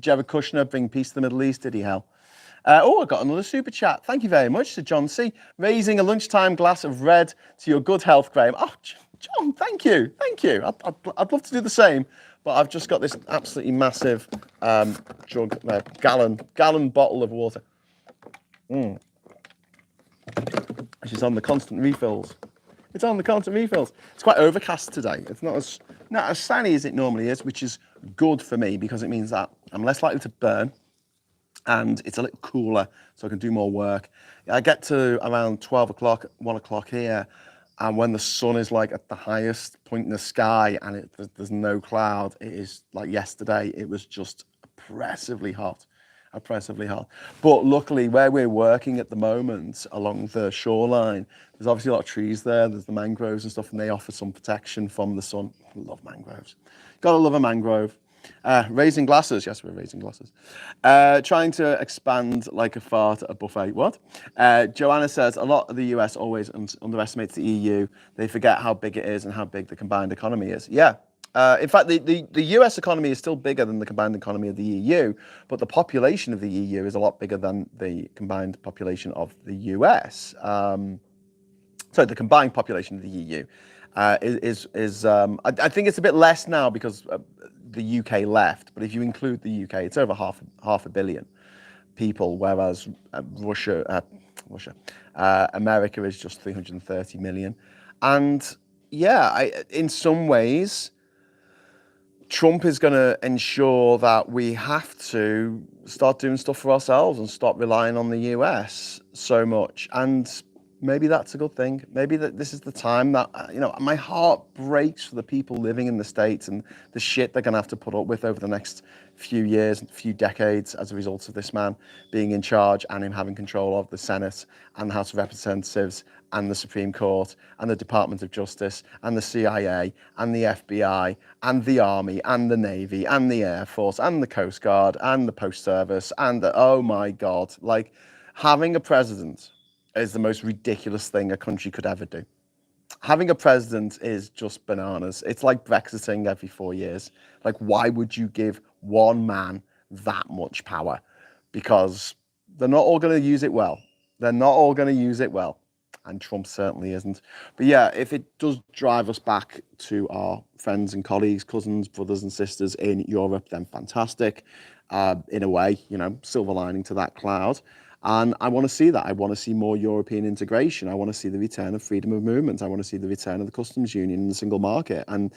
Jared Kushner bring peace to the Middle East? Did he, hell? I got another super chat. Thank you very much to John C. Raising a lunchtime glass of red to your good health, Graham. Oh, John, thank you. I'd love to do the same, but I've just got this absolutely massive gallon bottle of water. Which is on the constant refills. It's on the constant refills. It's quite overcast today. It's not as sunny as it normally is, which is good for me because it means that I'm less likely to burn and it's a little cooler, so I can do more work. I get to around 12 o'clock, 1 o'clock here, and when the sun is like at the highest point in the sky and there's no cloud, it is like yesterday, it was just oppressively hot. But luckily, where we're working at the moment along the shoreline, there's obviously a lot of trees there. There's the mangroves and stuff, and they offer some protection from the sun. I love mangroves. Gotta love a mangrove. Raising glasses. Yes, we're raising glasses. Trying to expand like a fart at a buffet. What? Joanna says, a lot of the US always underestimates the EU. They forget how big it is and how big the combined economy is. Yeah. In fact, the US economy is still bigger than the combined economy of the EU, but the population of the EU is a lot bigger than the combined population of the US. So the combined population of the EU is I think it's a bit less now because the UK left, but if you include the UK, it's over half a billion people, whereas America is just 330 million. And yeah, in some ways, Trump is going to ensure that we have to start doing stuff for ourselves and stop relying on the US so much. And maybe that's a good thing. Maybe that this is the time that, my heart breaks for the people living in the States and the shit they're going to have to put up with over the next few years, few decades as a result of this man being in charge and him having control of the Senate and the House of Representatives and the Supreme Court and the Department of Justice and the CIA and the FBI and the Army and the Navy and the Air Force and the Coast Guard and the Post Service and oh my God, like having a president is the most ridiculous thing a country could ever do. Having a president is just bananas. It's like Brexiting every 4 years. Like, why would you give one man that much power? Because they're not all going to use it well. And Trump certainly isn't. But yeah, if it does drive us back to our friends and colleagues, cousins, brothers and sisters in Europe, then fantastic. In a way, silver lining to that cloud. And I want to see that. I want to see more European integration. I want to see the return of freedom of movement. I want to see the return of the customs union and the single market. And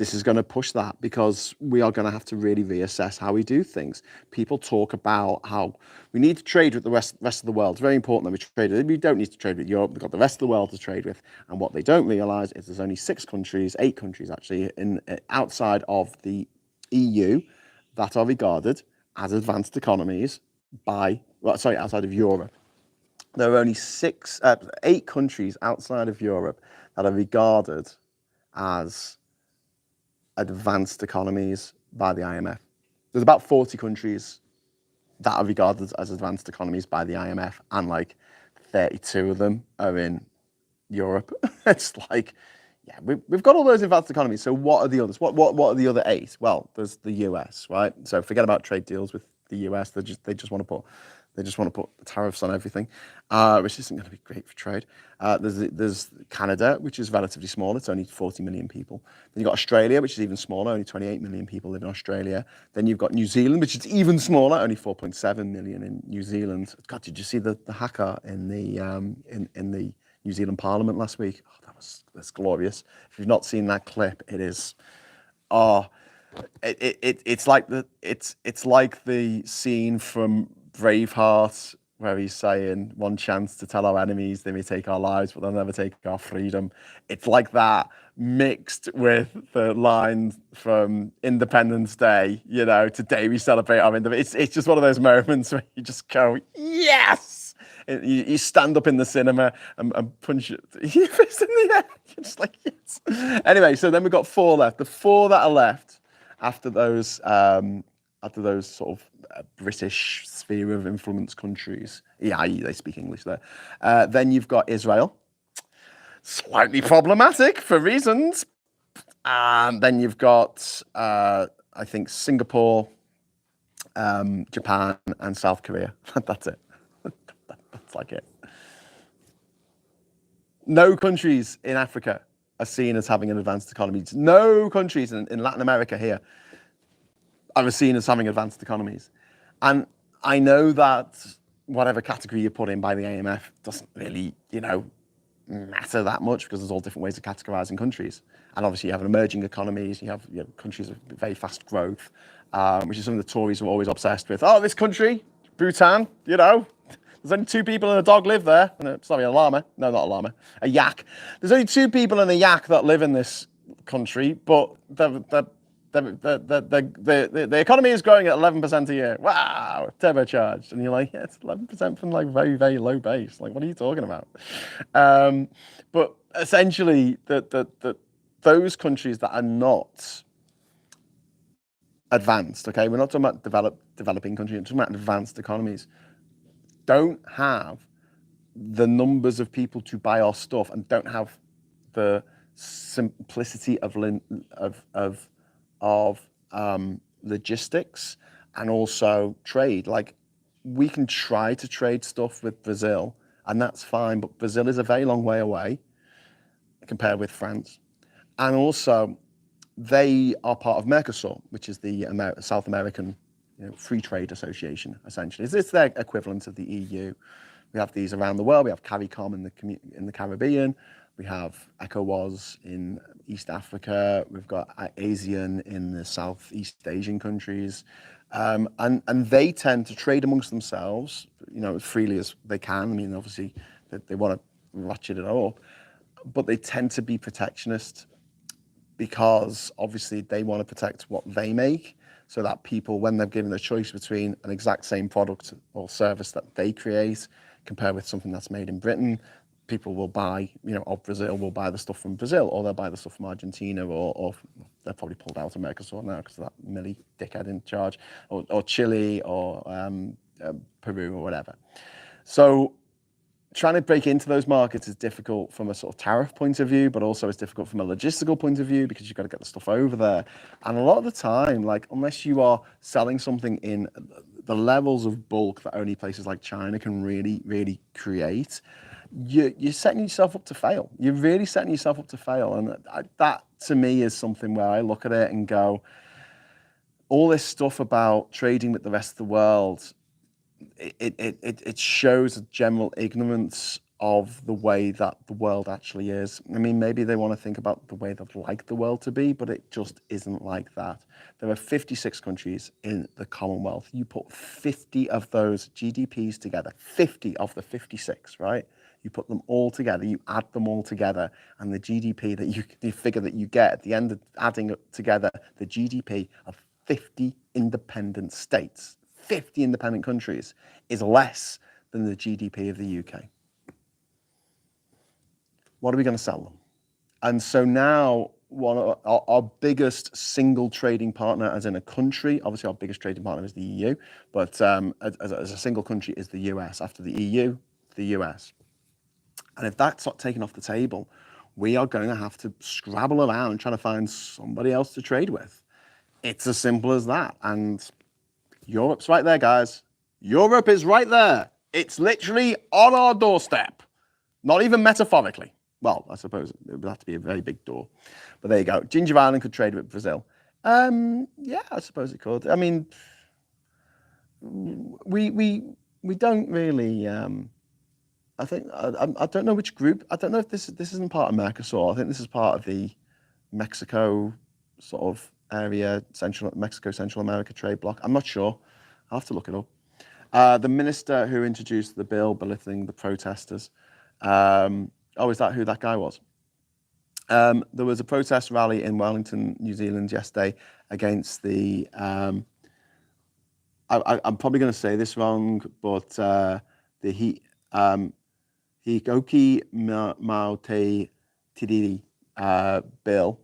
this is going to push that, because we are going to have to really reassess how we do things. People talk about how we need to trade with the rest of the world. It's very important that we trade with it. We don't need to trade with Europe. We've got the rest of the world to trade with. And what they don't realise is there's only 8 countries actually, outside of the EU that are regarded as advanced economies outside of Europe. There are only 8 countries outside of Europe that are regarded as advanced economies by the IMF. There's about 40 countries that are regarded as advanced economies by the IMF, and like 32 of them are in Europe. It's like, yeah, we've got all those advanced economies. So what are the others? What are the other 8? Well, there's the US, right? So forget about trade deals with the US. They just want to put tariffs on everything, which isn't going to be great for trade. There's Canada, which is relatively small. It's only 40 million people. Then you've got Australia, which is even smaller. Only 28 million people live in Australia. Then you've got New Zealand, which is even smaller. Only 4.7 million in New Zealand. God, did you see the hacker in the New Zealand Parliament last week? Oh, that's glorious. If you've not seen that clip, it is. It's like the scene from Braveheart, where he's saying, one chance to tell our enemies they may take our lives, but they'll never take our freedom. It's like that, mixed with the line from Independence Day, today we celebrate our independence. It's just one of those moments where you just go, yes! You stand up in the cinema and punch it. Your fist in the air. You're just like, yes. Anyway, so then we've got 4 left. The 4 that are left after those sort of British sphere of influence countries, they speak English there. Then you've got Israel, slightly problematic for reasons. And then you've got, I think, Singapore, Japan, and South Korea. That's it. That's like it. No countries in Africa are seen as having an advanced economy. No countries in Latin America here are seen as having advanced economies. And I know that whatever category you put in by the IMF doesn't really, matter that much, because there's all different ways of categorizing countries. And obviously you have emerging economies, you have countries with very fast growth, which is something the Tories are always obsessed with. Oh, this country, Bhutan, there's only 2 people and a dog live there. Sorry, a llama. No, not a llama. A yak. There's only 2 people and a yak that live in this country, but the economy is growing at 11% a year. Wow, turbocharged. And you're like, yeah, it's 11% from like very, very low base. Like, what are you talking about? But essentially, those countries that are not advanced, okay, we're not talking about developing countries, we're talking about advanced economies, don't have the numbers of people to buy our stuff, and don't have the simplicity of logistics and also trade. Like, we can try to trade stuff with Brazil, and that's fine, but Brazil is a very long way away compared with France. And also, they are part of Mercosur, which is the South American Free Trade Association, essentially. It's their equivalent of the EU. We have these around the world. We have CARICOM in the Caribbean. We have ECOWAS in East Africa. We've got ASEAN in the Southeast Asian countries. And they tend to trade amongst themselves, as freely as they can. I mean, obviously, they want to ratchet it up, but they tend to be protectionist, because obviously they want to protect what they make, so that people, when they're given a choice between an exact same product or service that they create compared with something that's made in Britain, people will buy, of Brazil, will buy the stuff from Brazil, or they'll buy the stuff from Argentina, or they're probably pulled out of Mercosur now because of that Millie dickhead in charge, or Chile, or Peru, or whatever. So trying to break into those markets is difficult from a sort of tariff point of view, but also it's difficult from a logistical point of view, because you've got to get the stuff over there. And a lot of the time, like, unless you are selling something in the levels of bulk that only places like China can really, really create, you're setting yourself up to fail. You're really setting yourself up to fail. And that, to me, is something where I look at it and go, all this stuff about trading with the rest of the world, it shows a general ignorance of the way that the world actually is. I mean, maybe they want to think about the way they'd like the world to be, but it just isn't like that. There are 56 countries in the Commonwealth. You put 50 of those GDPs together, 50 of the 56, right? You put them all together, you add them all together, and the GDP that the figure that you get at the end of adding together the GDP of 50 independent states, 50 independent countries, is less than the GDP of the UK. What are we going to sell them? And so now one of our biggest single trading partner, as in a country, obviously our biggest trading partner is the EU, but as a single country is the US. After the EU, the US. And if that's not taken off the table, we are going to have to scrabble around trying to find somebody else to trade with. It's as simple as that. And Europe's right there, guys. Europe is right there. It's literally on our doorstep, not even metaphorically. Well, I suppose it would have to be a very big door. But there you go. Ginger Island could trade with Brazil. Yeah, I suppose it could. I mean, we don't really. I think I don't know which group. I don't know if this isn't part of Mercosur. I think this is part of the Mexico sort of area, Central America trade bloc. I'm not sure. I'll have to look it up. The minister who introduced the bill belittling the protesters. Is that who that guy was? There was a protest rally in Wellington, New Zealand yesterday against the, I'm probably going to say this wrong, but the Hikoki Mau Te Tiriri bill,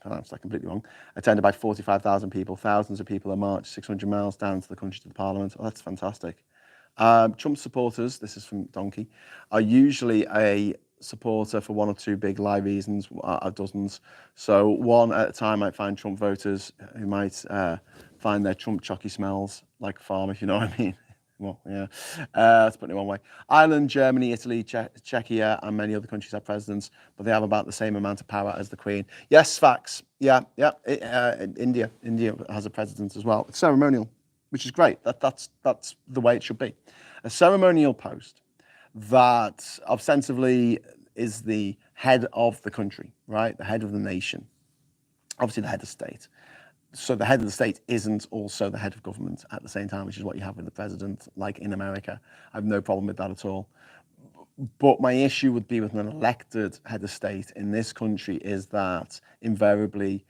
pronounced that completely wrong, attended by 45,000 people. Thousands of people have marched 600 miles down to the country to the parliament. Oh, that's fantastic. Trump supporters, this is from Donkey, are usually a supporter for one or two big lie reasons, dozens. So one at a time might find Trump voters who might find their Trump chocky smells like a farm, if you know what I mean. Well, yeah, that's putting it one way. Ireland, Germany, Italy, Czechia, and many other countries have presidents, but they have about the same amount of power as the Queen. Yes, facts. Yeah. India has a president as well. It's ceremonial, which is great. That's the way it should be. A ceremonial post that ostensibly is the head of the country, right? The head of the nation, obviously the head of state. So the head of the state isn't also the head of government at the same time, which is what you have with the president, like in America. I have no problem with that at all. But my issue would be with an elected head of state in this country is that invariably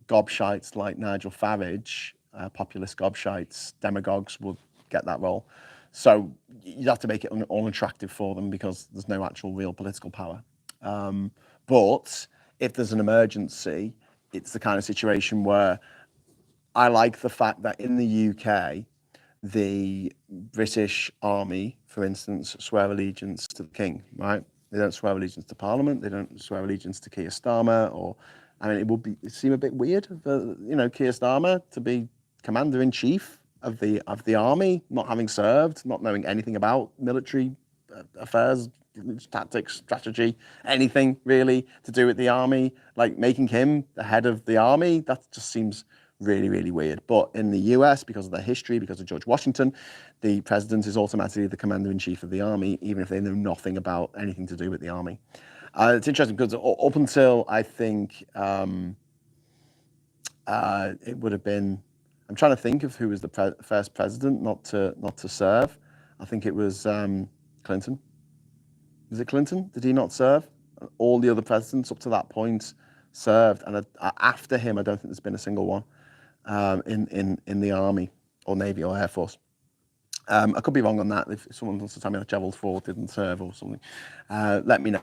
gobshites like Nigel Farage, populist gobshites, demagogues would get that role. So you'd have to make it unattractive for them because there's no actual real political power. But if there's an emergency, it's the kind of situation where I like the fact that in the UK, the British Army, for instance, swear allegiance to the King, right? They don't swear allegiance to Parliament. They don't swear allegiance to Keir Starmer. It seem a bit weird for Keir Starmer to be commander-in-chief of the army, not having served, not knowing anything about military affairs, tactics, strategy, anything really to do with the army. Like making him the head of the army, that just seems really, really weird. But in the US, because of their history, because of George Washington, the president is automatically the commander-in-chief of the army, even if they know nothing about anything to do with the army. It's interesting because up until I think it would have been, I'm trying to think of who was the first president not to serve. I think it was Clinton. Was it Clinton? Did he not serve? All the other presidents up to that point served, and after him, I don't think there's been a single one in the army or navy or air force. I could be wrong on that. If someone wants to tell me that Gerald Ford didn't serve or something, let me know.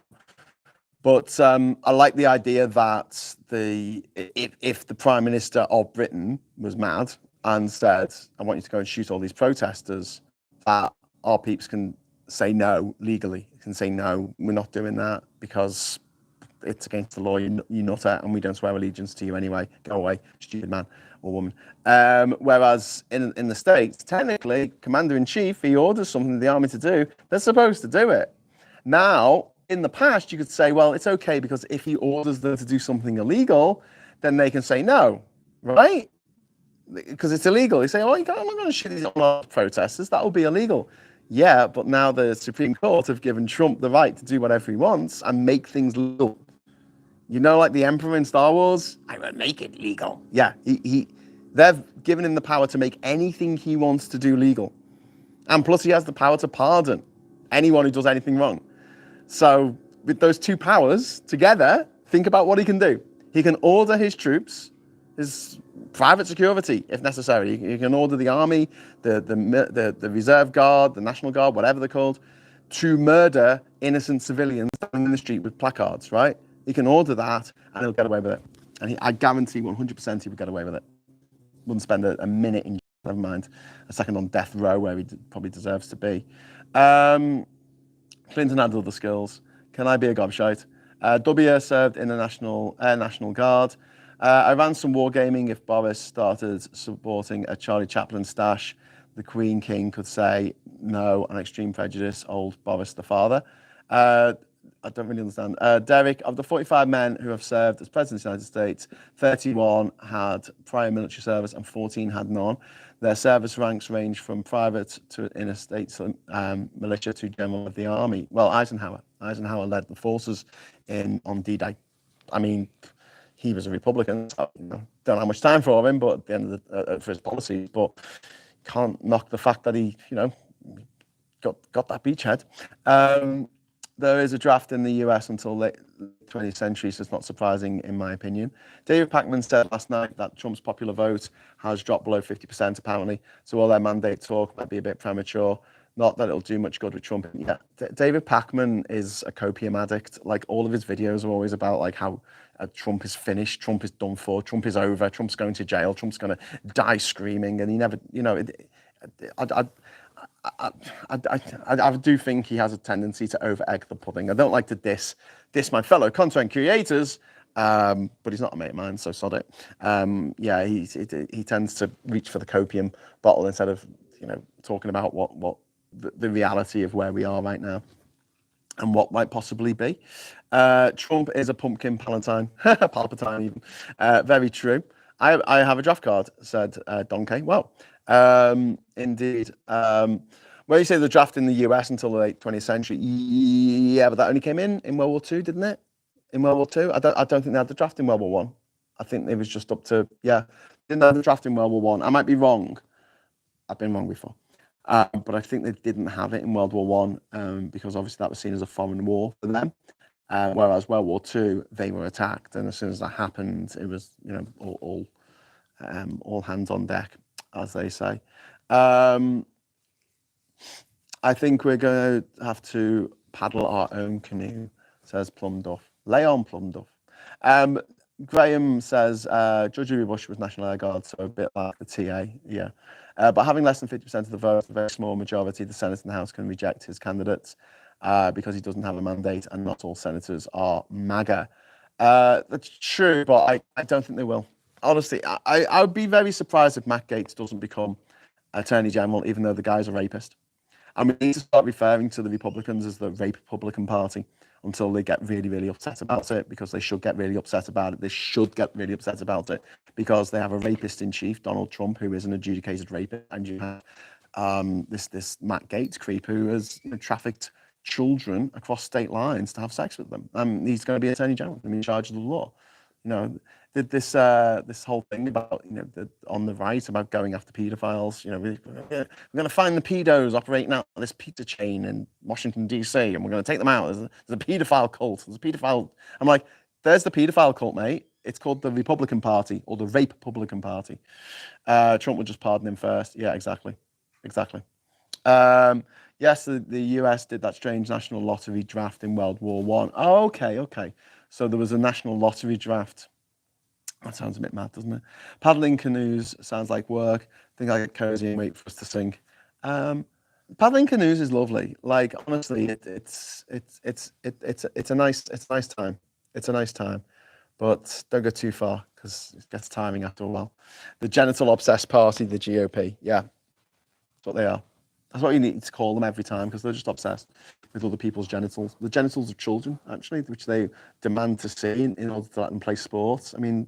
But I like the idea that if the Prime Minister of Britain was mad and said, I want you to go and shoot all these protesters, that our peeps can say no legally, can say no, we're not doing that because it's against the law, you nutter, and we don't swear allegiance to you anyway. Go away, stupid man or woman. Whereas in the States, technically, Commander-in-Chief, he orders something the army to do, they're supposed to do it. Now, in the past, you could say, well, it's okay because if he orders them to do something illegal, then they can say no, right? Because it's illegal. They say, oh, I'm not going to shoot these protesters. That will be illegal. Yeah, but now the Supreme Court have given Trump the right to do whatever he wants and make things legal. You know, like the Emperor in Star Wars, I will make it legal. Yeah, they've given him the power to make anything he wants to do legal. And plus he has the power to pardon anyone who does anything wrong. So with those two powers together, think about what he can do. He can order his troops, his private security, if necessary. He can order the army, the reserve guard, the National Guard, whatever they're called, to murder innocent civilians standing in the street with placards, right? He can order that and he'll get away with it. And I guarantee 100% he would get away with it. Wouldn't spend a minute in, never mind, a second on death row where he probably deserves to be. Clinton had other skills. Can I be a gobshite? W served in the National Guard. I ran some wargaming. If Boris started supporting a Charlie Chaplin stash, the Queen King could say no on extreme prejudice, old Boris the father. I don't really understand. Derek, of the 45 men who have served as President of the United States, 31 had prior military service and 14 had none. Their service ranks range from private to interstate militia to general of the army. Well, Eisenhower led the forces on D-Day. I mean, he was a Republican, so, don't have much time for him, but at the end of for his policies, but can't knock the fact that he, got that beachhead. There is a draft in the US until late 20th century, so it's not surprising in my opinion. David Pacman said last night that Trump's popular vote has dropped below 50% apparently, so all their mandate talk might be a bit premature. Not that it'll do much good with Trump. Yeah, David Pacman is a copium addict. Like all of his videos are always about like how Trump is finished, Trump is done for, Trump is over, Trump's going to jail, Trump's going to die screaming, and he never, I do think he has a tendency to over-egg the pudding. I don't like to diss my fellow content creators, but he's not a mate of mine, so sod it. Yeah, he tends to reach for the copium bottle instead of talking about what the reality of where we are right now and what might possibly be. Trump is a pumpkin Palpatine, Palpatine even. Very true. I have a draft card, said Donkey. Well, indeed. Well, you say the draft in the US until the late 20th century. Yeah, but that only came in World War II, didn't it? In World War II? I don't think they had the draft in World War One. I think it was just up to, didn't have the draft in World War One. I might be wrong. I've been wrong before. But I think they didn't have it in World War One because obviously that was seen as a foreign war for them. Whereas World War II, they were attacked. And as soon as that happened, it was, all hands on deck, as they say. I think we're going to have to paddle our own canoe, says Plum Duff. Lay on, Plum Duff. Graham says, George W. Bush was National Air Guard, so a bit like the TA, yeah. But having less than 50% of the vote, a very small majority, the Senate and the House can reject his candidates because he doesn't have a mandate, and not all senators are MAGA. That's true, but I don't think they will. Honestly, I would be very surprised if Matt Gaetz doesn't become Attorney General, even though the guy's a rapist. And we need to start referring to the Republicans as the Rape Republican Party until they get really, really upset about it, because they should get really upset about it. They should get really upset about it because they have a rapist in chief, Donald Trump, who is an adjudicated rapist, and you have this Matt Gaetz creep who has trafficked children across state lines to have sex with them. He's going to be Attorney General, in charge of the law. This whole thing about on the right about going after paedophiles. We're going to find the pedos operating out this pizza chain in Washington D.C. and we're going to take them out. There's a paedophile cult. There's a paedophile. I'm like, there's the paedophile cult, mate. It's called the Republican Party, or the Rape Republican Party. Trump would just pardon him first. Yeah, exactly. Yes, the US did that strange national lottery draft in World War One. Oh, okay. So there was a national lottery draft. That sounds a bit mad, doesn't it? Paddling canoes sounds like work. I think I get cozy and wait for us to sink. Paddling canoes is lovely. Like honestly, it's a nice time. It's a nice time, but don't go too far because it gets tiring after a while. The genital obsessed party, the GOP. Yeah, that's what they are. That's what you need to call them every time, because they're just obsessed with other people's genitals. The genitals of children, actually, which they demand to see in order to let them play sports. I mean,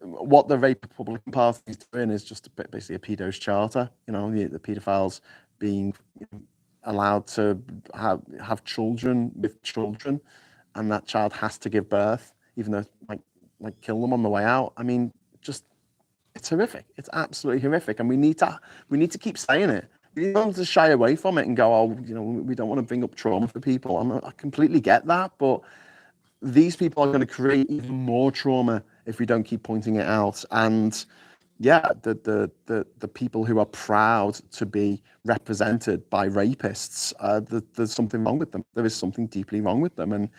what the Rape Republican Party is doing is just basically a pedo's charter. The paedophiles being allowed to have children with children, and that child has to give birth, even though it might kill them on the way out. I mean, just it's horrific. It's absolutely horrific, and we need to keep saying it. We don't have to shy away from it and go, oh, we don't want to bring up trauma for people. I completely get that, but these people are going to create even more trauma if we don't keep pointing it out. And yeah, the people who are proud to be represented by rapists, there's something wrong with them. There is something deeply wrong with them, and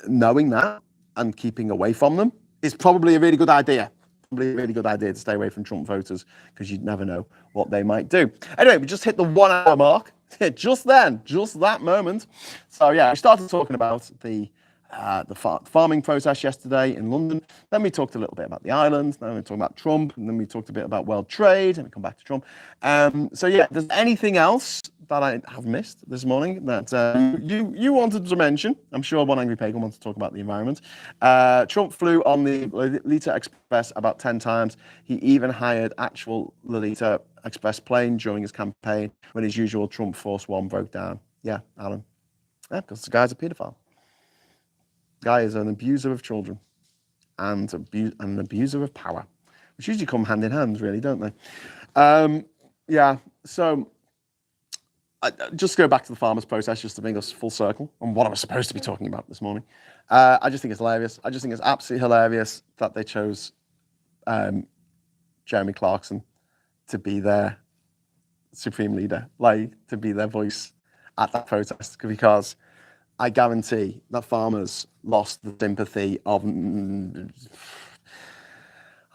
knowing that and keeping away from them is probably a really good idea. Probably a really good idea to stay away from Trump voters, because you never know what they might do. Anyway, we just hit the 1 hour mark. Just then, just that moment. So yeah, we started talking about the farming protest yesterday in London. Then we talked a little bit about the islands. Then we talked about Trump, and then we talked a bit about world trade, and we come back to Trump. So yeah, there's anything else that I have missed this morning that you wanted to mention? I'm sure One Angry Pagan wants to talk about the environment. Trump flew on the Lolita Express about 10 times. He even hired actual Lolita Express plane during his campaign when his usual Trump Force One broke down. Yeah, Alan. Yeah, because the guy's a paedophile. Guy is an abuser of children and an abuser of power, which usually come hand in hand, really, don't they? Yeah, so just go back to the farmers' protest just to bring us full circle on what I was supposed to be talking about this morning. I just think it's hilarious. I just think it's absolutely hilarious that they chose Jeremy Clarkson to be their supreme leader, like to be their voice at that protest, because I guarantee that farmers lost the sympathy of, I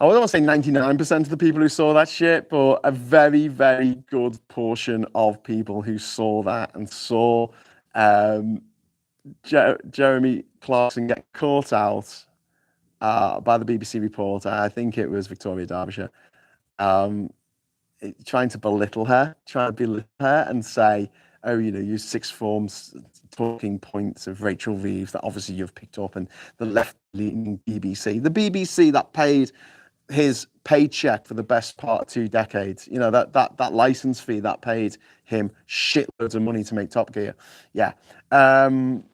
don't want to say 99% of the people who saw that shit, but a very, very good portion of people who saw that and saw Jeremy Clarkson get caught out by the BBC reporter. I think it was Victoria Derbyshire, trying to belittle her, and say, oh, use sixth forms talking points of Rachel Reeves that obviously you've picked up, and the left-leaning BBC. The BBC that paid his paycheck for the best part of 2 decades. That license fee that paid him shitloads of money to make Top Gear. Yeah. And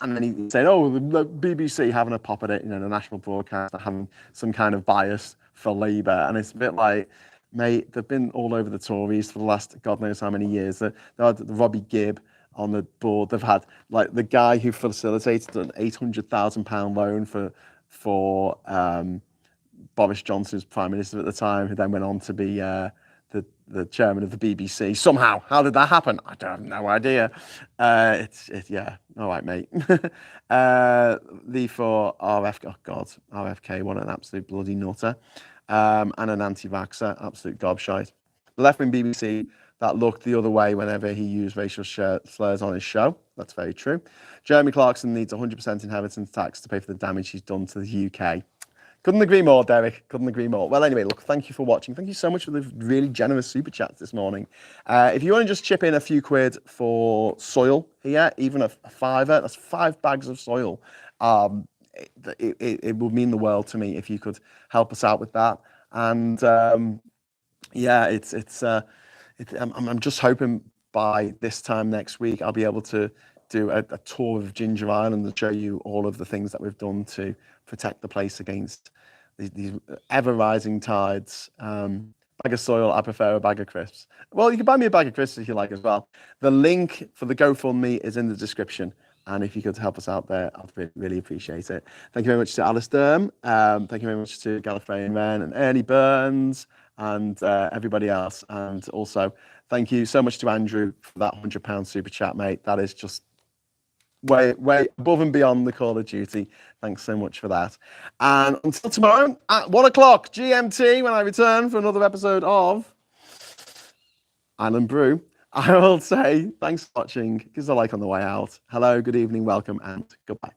then he said, oh, the BBC having a pop at it, the national broadcaster having some kind of bias for Labour. And it's a bit like, mate, they've been all over the Tories for the last God knows how many years. They had Robbie Gibb on the board. They've had like the guy who facilitated an £800,000 loan for Boris Johnson's prime minister at the time, who then went on to be the chairman of the BBC. Somehow, how did that happen? I don't have no idea. Yeah, all right, mate. RFK, what an absolute bloody nutter. And an anti-vaxxer, absolute gobshite. The left-wing BBC that looked the other way whenever he used racial slurs on his show. That's very true. Jeremy Clarkson needs 100% inheritance tax to pay for the damage he's done to the UK. Couldn't agree more, Derek. Couldn't agree more. Well, anyway, look, thank you for watching. Thank you so much for the really generous super chats this morning. If you want to just chip in a few quid for soil here, even a fiver, that's 5 bags of soil. It would mean the world to me if you could help us out with that. And yeah, I'm just hoping by this time next week I'll be able to do a tour of Ginger Island and show you all of the things that we've done to protect the place against these ever-rising tides. Bag of soil, I prefer a bag of crisps. Well, you can buy me a bag of crisps if you like as well. The link for the GoFundMe is in the description. And if you could help us out there, I'd really appreciate it. Thank you very much to Alice Durham. Thank you very much to Gallifreyan Wren and Ernie Burns and everybody else. And also, thank you so much to Andrew for that £100 super chat, mate. That is just way above and beyond the Call of Duty. Thanks so much for that. And until tomorrow at 1 o'clock GMT, when I return for another episode of Island Brew, I will say thanks for watching. Give us a like on the way out. Hello, good evening, welcome, and goodbye.